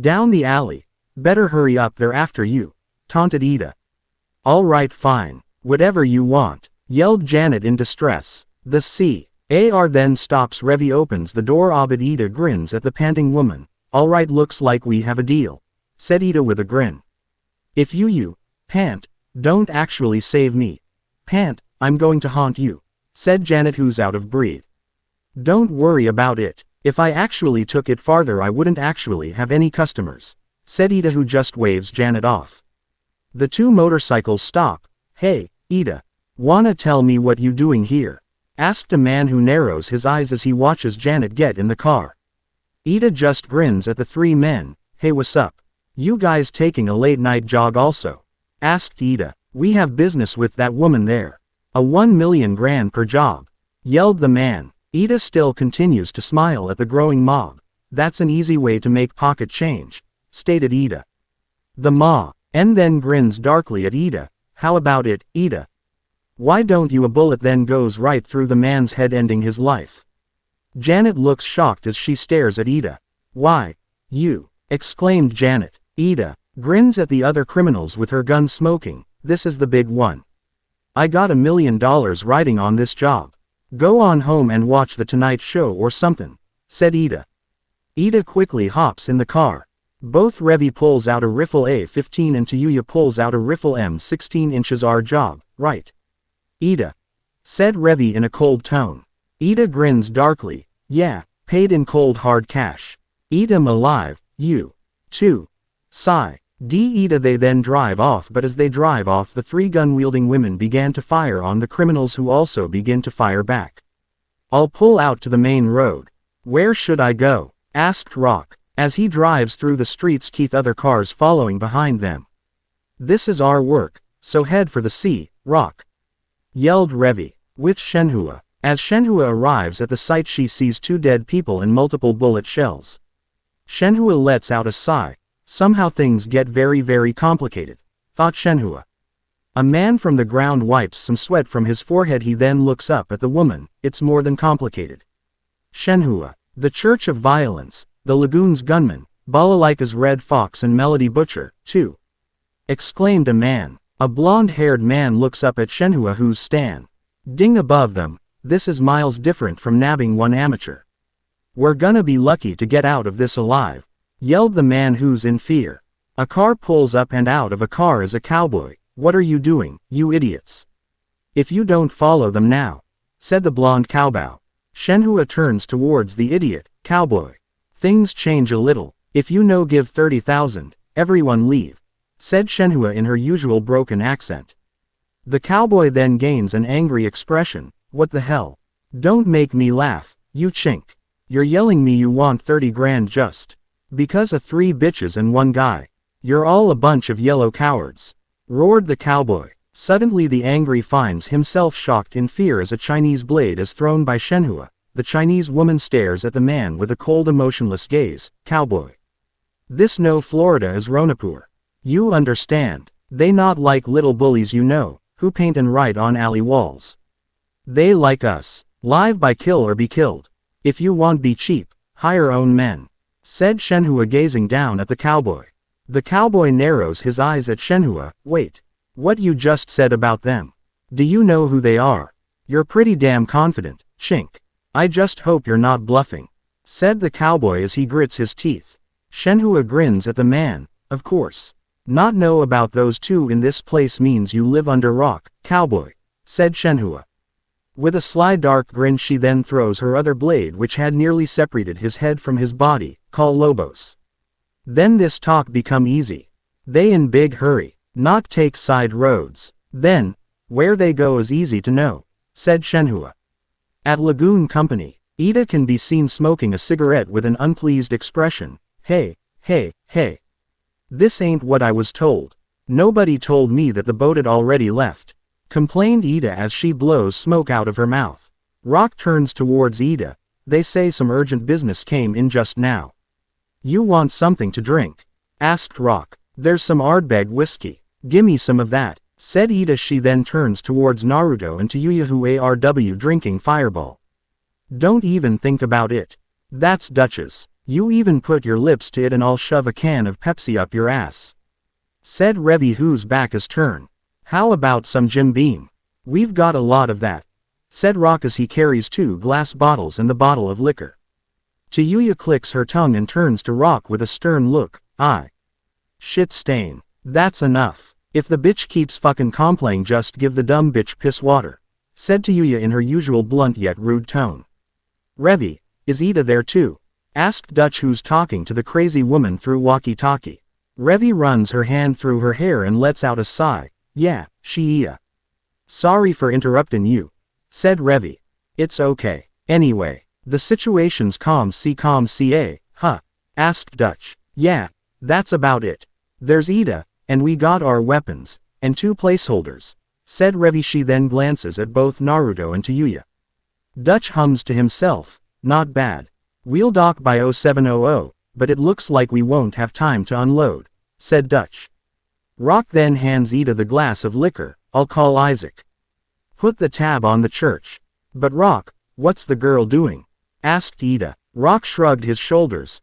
down the alley. Better hurry up, they're after you, taunted Ida. All right, fine, whatever you want, yelled Janet in distress. The CAR then stops. Revi opens the door. Abed. Ida grins at the panting woman. All right, looks like we have a deal, said Ida with a grin. If you pant, don't actually save me. Pant, I'm going to haunt you, said Janet, who's out of breath. Don't worry about it. If I actually took it farther, I wouldn't actually have any customers, said Ida, who just waves Janet off. The two motorcycles stop. Hey, Ida, wanna tell me what you doing here? Asked a man who narrows his eyes as he watches Janet get in the car. Ida just grins at the three men. Hey, what's up? You guys taking a late night jog also? Asked Ida. We have business with that woman there. A 1 million grand per job, yelled the man. Ida still continues to smile at the growing mob. That's an easy way to make pocket change, stated Ida. The mob then grins darkly at Ida. How about it, Ida? Why don't you? A bullet then goes right through the man's head, ending his life. Janet looks shocked as she stares at Ida. Why, you, exclaimed Janet. Ida grins at the other criminals with her gun smoking. This is the big one. I got $1 million riding on this job. Go on home and watch The Tonight Show or something, said Ida. Ida quickly hops in the car. Both Revi pulls out a rifle A15 and Tayuya pulls out a rifle M16 inches. Our job, right? Ida, said Revi in a cold tone. Ida grins darkly. Yeah, paid in cold hard cash. Ida, I'm alive, you, too. Sigh. Ida. They then drive off, but as they drive off, the three gun-wielding women began to fire on the criminals, who also begin to fire back. I'll pull out to the main road. Where should I go? Asked Rock. As he drives through the streets, Keith, other cars following behind them. This is our work, so head for the Rock, yelled Revi. With Shenhua. As Shenhua arrives at the site, she sees two dead people and multiple bullet shells. Shenhua lets out a sigh. Somehow things get very complicated, thought Shenhua. A man from the ground wipes some sweat from his forehead. He then looks up at the woman. It's more than complicated. Shenhua. The Church of Violence, the Lagoon's gunman, Balalaika's Red Fox and Melody Butcher, too, exclaimed a man. A blonde-haired man looks up at Shenhua, who's standing above them. This is miles different from nabbing one amateur. We're gonna be lucky to get out of this alive, yelled the man, who's in fear. A car pulls up, and out of a car is a cowboy. What are you doing, you idiots? If you don't follow them now, said the blonde cowboy. Shenhua turns towards the idiot cowboy. Things change a little. If you no give 30,000, everyone leave, said Shenhua in her usual broken accent. The cowboy then gains an angry expression. What the hell? Don't make me laugh, you chink. You're yelling me you want 30 grand just because of 3 bitches and 1 guy. You're all a bunch of yellow cowards, roared the cowboy. Suddenly the angry finds himself shocked in fear as a Chinese blade is thrown by Shenhua. The Chinese woman stares at the man with a cold, emotionless gaze. Cowboy. This no Florida is Ronapur. You understand. They not like little bullies, you know, who paint and write on alley walls. They like us. Live by kill or be killed. If you want be cheap, hire own men, said Shenhua, gazing down at the cowboy. The cowboy narrows his eyes at Shenhua. Wait. What you just said about them? Do you know who they are? You're pretty damn confident, chink. I just hope you're not bluffing, said the cowboy as he grits his teeth. Shenhua grins at the man. Of course. Not know about those two in this place means you live under rock, cowboy, said Shenhua. With a sly dark grin she then throws her other blade which had nearly separated his head from his body, call Lobos. Then this talk become easy. They in big hurry, not take side roads. Then, where they go is easy to know, said Shenhua. At Lagoon Company, Ida can be seen smoking a cigarette with an unpleased expression. Hey, hey, hey. This ain't what I was told. Nobody told me that the boat had already left, complained Ida as she blows smoke out of her mouth. Rock turns towards Ida. They say some urgent business came in just now. You want something to drink? Asked Rock. There's some Ardbeg whiskey. Gimme some of that, said Ida. She then turns towards Naruto and Tayuya who ARW drinking Fireball. Don't even think about it. That's Dutch's. You even put your lips to it and I'll shove a can of Pepsi up your ass, said Revy whose back is turned. How about some Jim Beam? We've got a lot of that, said Rock as he carries 2 glass bottles and the bottle of liquor. Tayuya clicks her tongue and turns to Rock with a stern look. Shit stain. That's enough. If the bitch keeps fucking complaining just give the dumb bitch piss water, said Tayuya in her usual blunt yet rude tone. Revy, is Ida there too? Asked Dutch who's talking to the crazy woman through walkie-talkie. Revy runs her hand through her hair and lets out a sigh. Yeah, she Sorry for interrupting you, said Revy. It's okay. Anyway, the situation's calm ca, huh? Asked Dutch. Yeah, that's about it. There's Ida, and we got our weapons, and 2 placeholders, said Revy. She then glances at both Naruto and Tayuya. Dutch hums to himself. Not bad. We'll dock by 0700, but it looks like we won't have time to unload, said Dutch. Rock then hands Ida the glass of liquor. I'll call Isaac. Put the tab on the church. But Rock, what's the girl doing? Asked Ida. Rock shrugged his shoulders.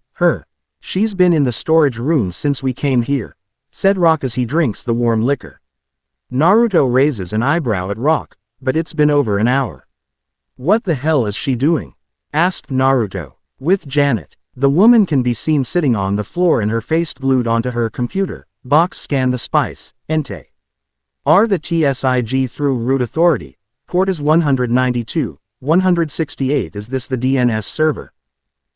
She's been in the storage room since we came here, said Rock as he drinks the warm liquor. Naruto raises an eyebrow at Rock, but it's been over an hour. What the hell is she doing? Asked Naruto. With Janet. The woman can be seen sitting on the floor and her face glued onto her computer. Box scan the spice. Ente. R the TSIG through root authority. Port is 192. 168. Is this the DNS server?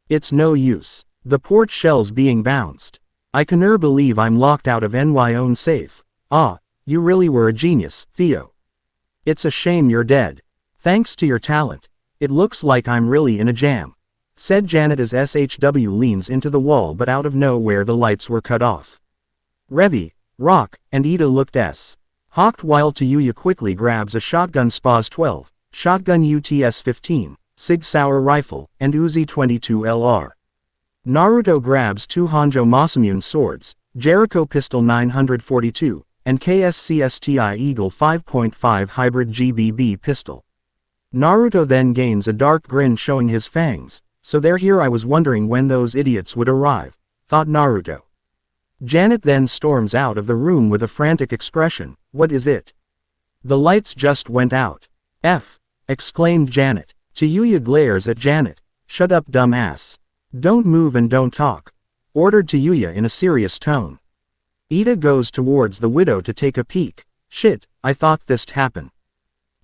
It's no use. The port shell's being bounced. I can't believe I'm locked out of NY own safe. You really were a genius, Theo. It's a shame you're dead. Thanks to your talent. It looks like I'm really in a jam, said Janet as SHW leans into the wall, but out of nowhere the lights were cut off. Revy, Rock, and Ida looked hawked while Tayuya quickly grabs a shotgun SPAS 12, shotgun UTS 15, Sig Sauer rifle, and Uzi 22 LR. Naruto grabs 2 Honjo Masamune swords, Jericho pistol 942, and KSCSTI Eagle 5.5 hybrid GBB pistol. Naruto then gains a dark grin showing his fangs. So they're here. I was wondering when those idiots would arrive, thought Naruto. Janet then storms out of the room with a frantic expression. What is it? The lights just went out. Exclaimed Janet. Tayuya glares at Janet. Shut up, dumb ass. Don't move and don't talk, ordered Tayuya in a serious tone. Ida goes towards the widow to take a peek. Shit, I thought this'd happen,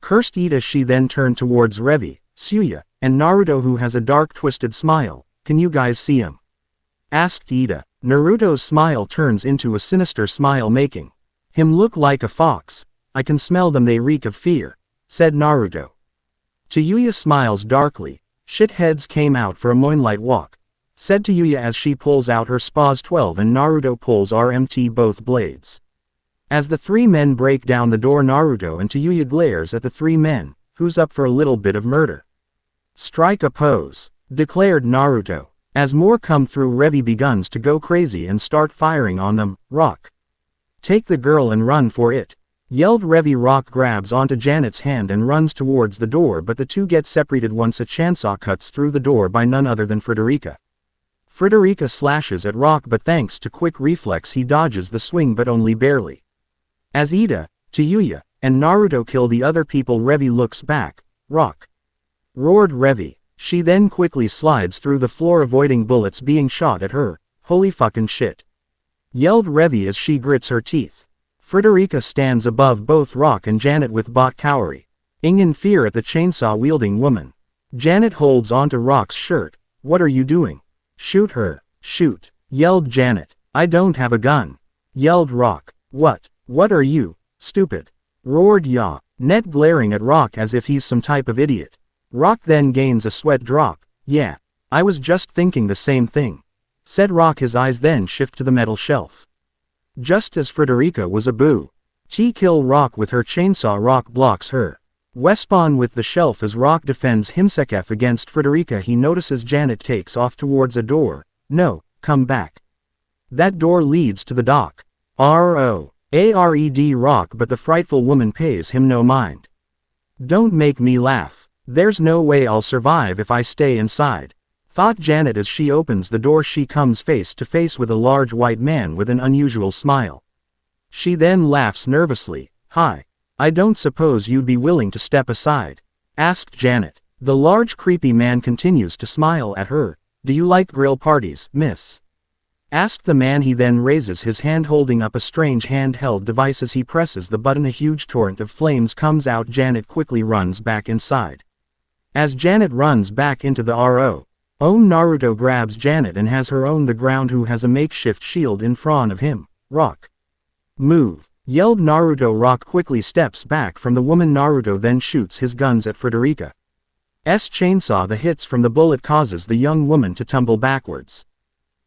cursed Ida. She then turned towards Revy, Tsuya, and Naruto who has a dark twisted smile. Can you guys see him? Asked Ida. Naruto's smile turns into a sinister smile making him look like a fox. I can smell them, they reek of fear, said Naruto. Tayuya smiles darkly. Shitheads came out for a moonlight walk, said Tayuya as she pulls out her SPAS 12 and Naruto pulls RMT both blades. As the 3 men break down the door, Naruto and Tayuya glares at the 3 men. Who's up for a little bit of murder? Strike a pose, declared Naruto. As more come through, Revy begins to go crazy and start firing on them. Rock, take the girl and run for it, yelled Revy. Rock grabs onto Janet's hand and runs towards the door, but the two get separated once a chainsaw cuts through the door by none other than Frederica. Frederica slashes at Rock, but thanks to quick reflex he dodges the swing, but only barely. As Ida, Tayuya, and Naruto kill the other people, Revy looks back. Rock, roared Revy. She then quickly slides through the floor avoiding bullets being shot at her. Holy fucking shit. yelled Revy as she grits her teeth. Frederica stands above both Rock and Janet with bot cowrie, ing in fear at the chainsaw-wielding woman. Janet holds onto Rock's shirt. What are you doing? Shoot her. Shoot, yelled Janet. I don't have a gun, yelled Rock. What are you, stupid? Roared Ya, Net glaring at Rock as if he's some type of idiot. Rock then gains a sweat drop. Yeah, I was just thinking the same thing, said Rock. His eyes then shift to the metal shelf. Just as Frederica was about to kill Rock with her chainsaw, Rock blocks her weapon with the shelf as Rock defends himself against Frederica. He notices Janet takes off towards a door. No, come back. That door leads to the dock. R-O-A-R-E-D Rock, but the frightful woman pays him no mind. Don't make me laugh. There's no way I'll survive if I stay inside, thought Janet as she opens the door. She comes face to face with a large white man with an unusual smile. She then laughs nervously. Hi. I don't suppose you'd be willing to step aside, asked Janet. The large creepy man continues to smile at her. Do you like grill parties, miss? Asked the man. He then raises his hand holding up a strange handheld device. As he presses the button, a huge torrent of flames comes out. Janet quickly runs back inside. As Janet runs back into the RO, Naruto grabs Janet and has her on the ground, who has a makeshift shield in front of him. Rock. Move, yelled Naruto. Rock quickly steps back from the woman. Naruto then shoots his guns at Frederica's chainsaw. The hits from the bullet causes the young woman to tumble backwards.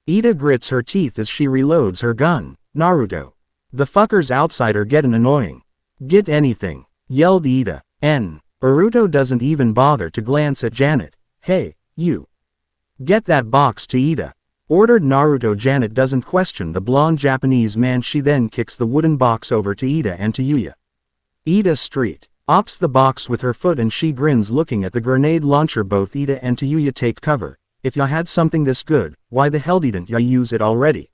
Ida grits her teeth as she reloads her gun. Naruto. The fuckers outside are getting annoying. Get anything, yelled Ida. Naruto doesn't even bother to glance at Janet. Hey, you. Get that box to Ida, ordered Naruto. Janet doesn't question the blonde Japanese man. She then kicks the wooden box over to Ida and to Yuya. Ida straight ops the box with her foot and she grins looking at the grenade launcher. Both Ida and Yuya take cover. If ya had something this good, why the hell didn't ya use it already?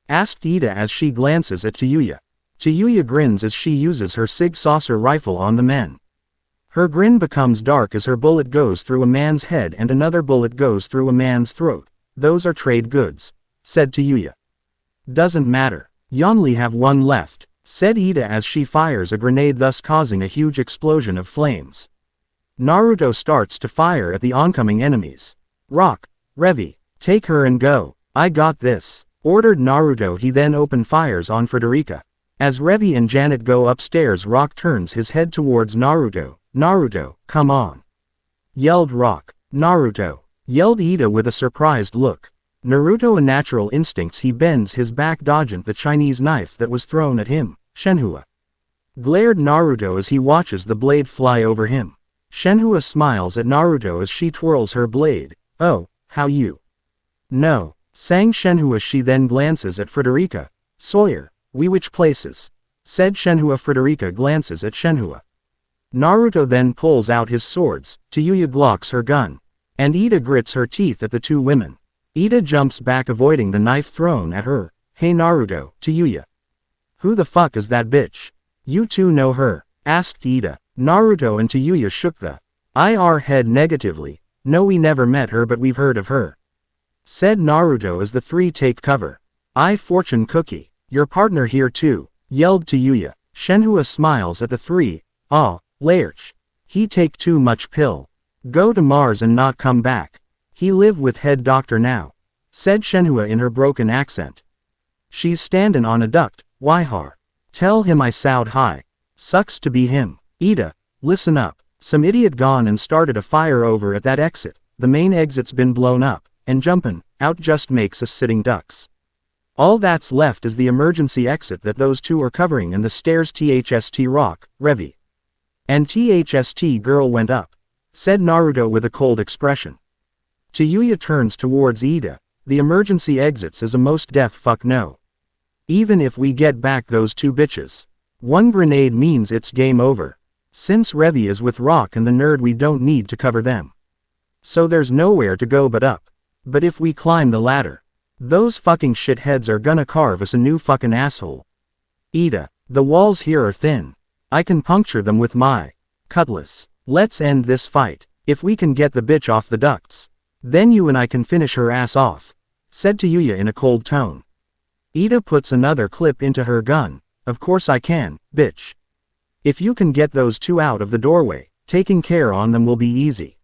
Asked Ida as she glances at Yuya. Yuya grins as she uses her Sig Saucer rifle on the men. Her grin becomes dark as her bullet goes through a man's head and another bullet goes through a man's throat. Those are trade goods, said Yuya. Doesn't matter. You only have one left, said Ida as she fires a grenade, thus causing a huge explosion of flames. Naruto starts to fire at the oncoming enemies. Rock, Revy, take her and go. I got this, ordered Naruto. He then open fires on Frederica. As Revy and Janet go upstairs, Rock turns his head towards Naruto. Naruto, come on, yelled Rock. Naruto, yelled Ida with a surprised look. Naruto, a natural instincts, he bends his back dodging the Chinese knife that was thrown at him. Shenhua glared Naruto as he watches the blade fly over him. Shenhua smiles at Naruto as she twirls her blade. Oh, how you know, sang Shenhua. She then glances at Frederica. Sawyer, we which places, said Shenhua. Frederica glances at Shenhua. Naruto then pulls out his swords. Yuya glocks her gun, and Ida grits her teeth at the two women. Ida jumps back, avoiding the knife thrown at her. Hey Naruto, Yuya. Who the fuck is that bitch? You two know her? Asked Ida. Naruto and Yuya shook the IR head negatively. No, we never met her, but we've heard of her, said Naruto as the three take cover. Fortune cookie, your partner here too, yelled Yuya. Shenhua smiles at the three. Lerch. He take too much pill. Go to Mars and not come back. He live with head doctor now, said Shenhua in her broken accent. She's standin' on a duct. Why har? Tell him I sowed high. Sucks to be him. Ida, listen up. Some idiot gone and started a fire over at that exit. The main exit's been blown up, and jumpin' out just makes us sitting ducks. All that's left is the emergency exit that those two are covering and the stairs. THST Rock, Revy, and THST girl went up, said Naruto with a cold expression. Yuya turns towards Ida. The emergency exits is a most def fuck no. Even if we get back those two bitches, one grenade means it's game over. Since Revy is with Rock and the nerd, we don't need to cover them. So there's nowhere to go but up. But if we climb the ladder, those fucking shitheads are gonna carve us a new fucking asshole. Ida, the walls here are thin. I can puncture them with my cutlass. Let's end this fight. If we can get the bitch off the ducts, then you and I can finish her ass off, said Yuya in a cold tone. Ida puts another clip into her gun. Of course I can, bitch. If you can get those two out of the doorway, taking care on them will be easy.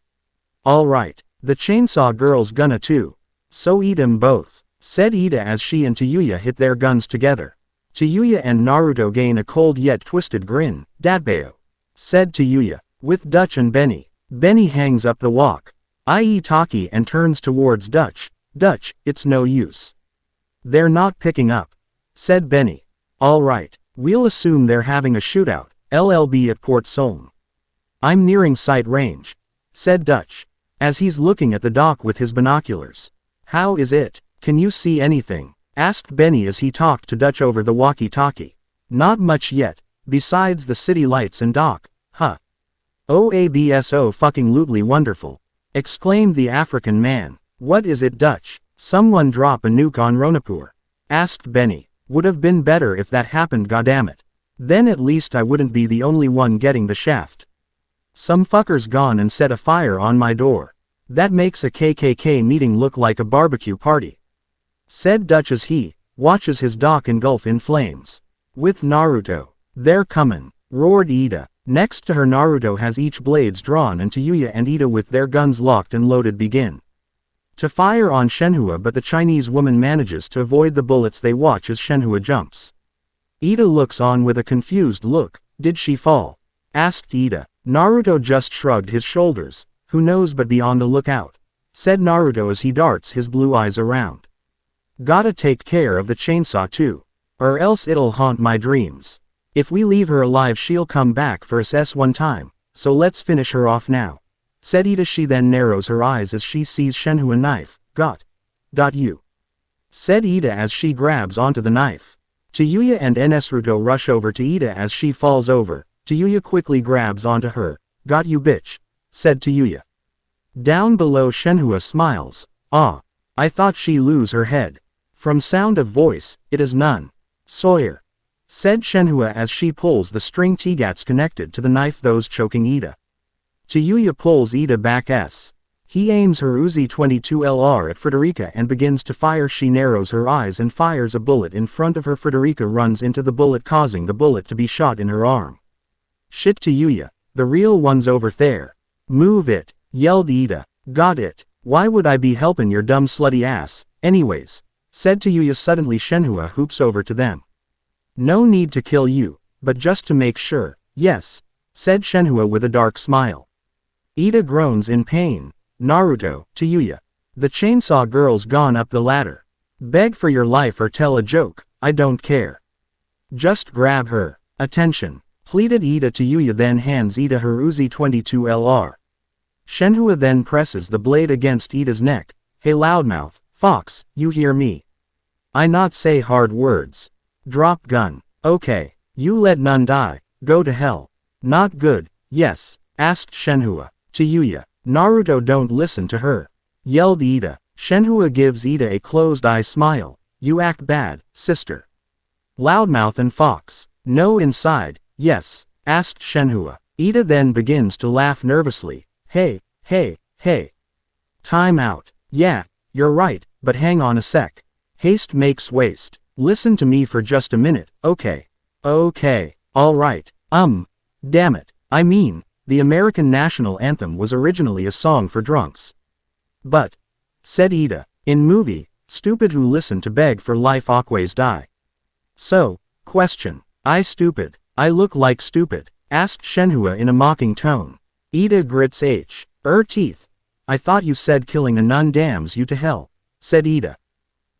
Alright, the chainsaw girl's gonna too. So eat 'em both, said Ida as she and Tayuya hit their guns together. Tayuya and Naruto gain a cold yet twisted grin. Datbeo, said Tayuya, with Dutch and Benny. Benny hangs up the walk. I.e. Taki and turns towards Dutch. Dutch, it's no use. They're not picking up, said Benny. Alright, we'll assume they're having a shootout, LLB at Port Solm. I'm nearing sight range, said Dutch, as he's looking at the dock with his binoculars. How is it? Can you see anything? Asked Benny as he talked to Dutch over the walkie-talkie. Not much yet, besides the city lights and dock, huh? OABSO fucking lootly wonderful, exclaimed the African man. What is it, Dutch? Someone drop a nuke on Ronapur, asked Benny. Would have been better if that happened, goddammit. Then at least I wouldn't be the only one getting the shaft. Some fuckers gone and set a fire on my door. That makes a KKK meeting look like a barbecue party, said Dutch as he watches his dock engulf in flames. With Naruto. They're comin', roared Ida. Next to her Naruto has each blades drawn and Tayuya and Ida with their guns locked and loaded begin to fire on Shenhua, but the Chinese woman manages to avoid the bullets. They watch as Shenhua jumps. Ida looks on with a confused look. Did she fall? Asked Ida. Naruto just shrugged his shoulders. Who knows, but be on the lookout, said Naruto as he darts his blue eyes around. Gotta take care of the chainsaw too, or else it'll haunt my dreams. If we leave her alive she'll come back for us one time, so let's finish her off now, said Ida. She then narrows her eyes as she sees Shenhua knife. Got you, said Ida as she grabs onto the knife. Tayuya and Naruto rush over to Ida as she falls over. Tayuya quickly grabs onto her. Got you, bitch, said Tayuya. Down below Shenhua smiles. Ah, I thought she lose her head. From sound of voice, it is none. Sawyer, said Shenhua as she pulls the string T-gats connected to the knife, those choking Ida. Tayuya pulls Ida back s. He aims her Uzi 22LR at Frederica and begins to fire. She narrows her eyes and fires a bullet in front of her. Frederica runs into the bullet, causing the bullet to be shot in her arm. Shit, Tayuya, the real one's over there. Move it, yelled Ida. Got it. Why would I be helping your dumb slutty ass, anyways, said Tayuya. Suddenly Shenhua hoops over to them. No need to kill you, but just to make sure. Yes, said Shenhua with a dark smile. Ida groans in pain. Naruto, Tayuya. The chainsaw girl's gone up the ladder. Beg for your life or tell a joke, I don't care. Just grab her. Attention, pleaded Ida. Tayuya then hands Ida her Uzi 22LR. Shenhua then presses the blade against Ida's neck. Hey loudmouth, fox, you hear me? I not say hard words. Drop gun. Okay, you let none die, go to hell. Not good, yes, asked Shenhua. Tayuya. Naruto, don't listen to her, yelled Ida. Shenhua gives Ida a closed-eye smile. You act bad, sister. Loudmouth and fox. No inside, yes, asked Shenhua. Ida then begins to laugh nervously. Hey, hey, hey. Time out. Yeah, you're right, but hang on a sec. Haste makes waste. Listen to me for just a minute, okay? Okay, alright, damn it. I mean, the American national anthem was originally a song for drunks. But, said Ida, in movie, stupid who listen to beg for life always die. So, question, I stupid, I look like stupid, asked Shenhua in a mocking tone. Ida grits her teeth. I thought you said killing a nun damns you to hell, said Ida.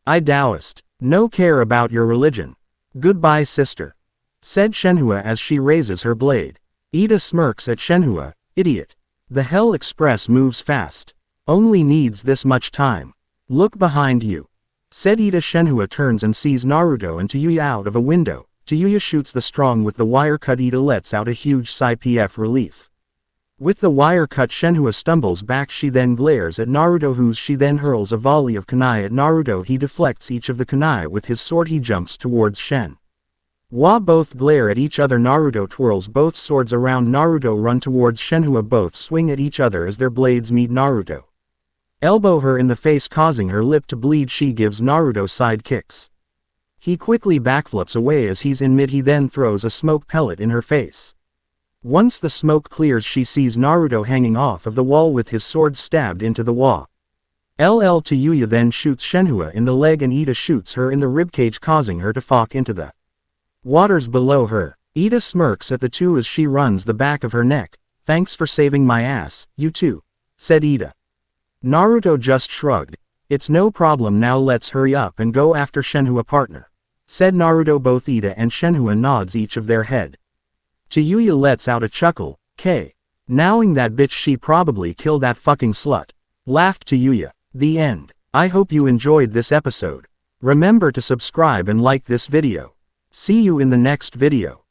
I Taoist, no care about your religion. Goodbye, sister, said Shenhua as she raises her blade. Ida smirks at Shenhua. Idiot. The Hell Express moves fast. Only needs this much time. Look behind you, said Ida. Shenhua turns and sees Naruto and Tayuya out of a window. Tayuya shoots the strong with the wire cut. Ida lets out a huge sigh. PF relief. With the wire cut, Shenhua stumbles back. She then glares at Naruto, whose she then hurls a volley of kunai at Naruto. He deflects each of the kunai with his sword. He jumps towards Shen. Both glare at each other. Naruto twirls both swords around. Naruto run towards Shenhua. Both swing at each other as their blades meet. Naruto elbow her in the face, causing her lip to bleed. She gives Naruto side kicks. He quickly backflips away as he's in mid. He then throws a smoke pellet in her face. Once the smoke clears, she sees Naruto hanging off of the wall with his sword stabbed into the wall. LL to Yuya then shoots Shenhua in the leg and Ida shoots her in the ribcage, causing her to fall into the waters below her. Ida smirks at the two as she runs the back of her neck. "Thanks for saving my ass, you two," said Ida. Naruto just shrugged. "It's no problem, now let's hurry up and go after Shenhua, partner," said Naruto. Both Ida and Shenhua nods each of their head. To Yuya lets out a chuckle. Knowing that bitch, she probably killed that fucking slut," laughed to Yuya. The end. I hope you enjoyed this episode. Remember to subscribe and like this video. See you in the next video.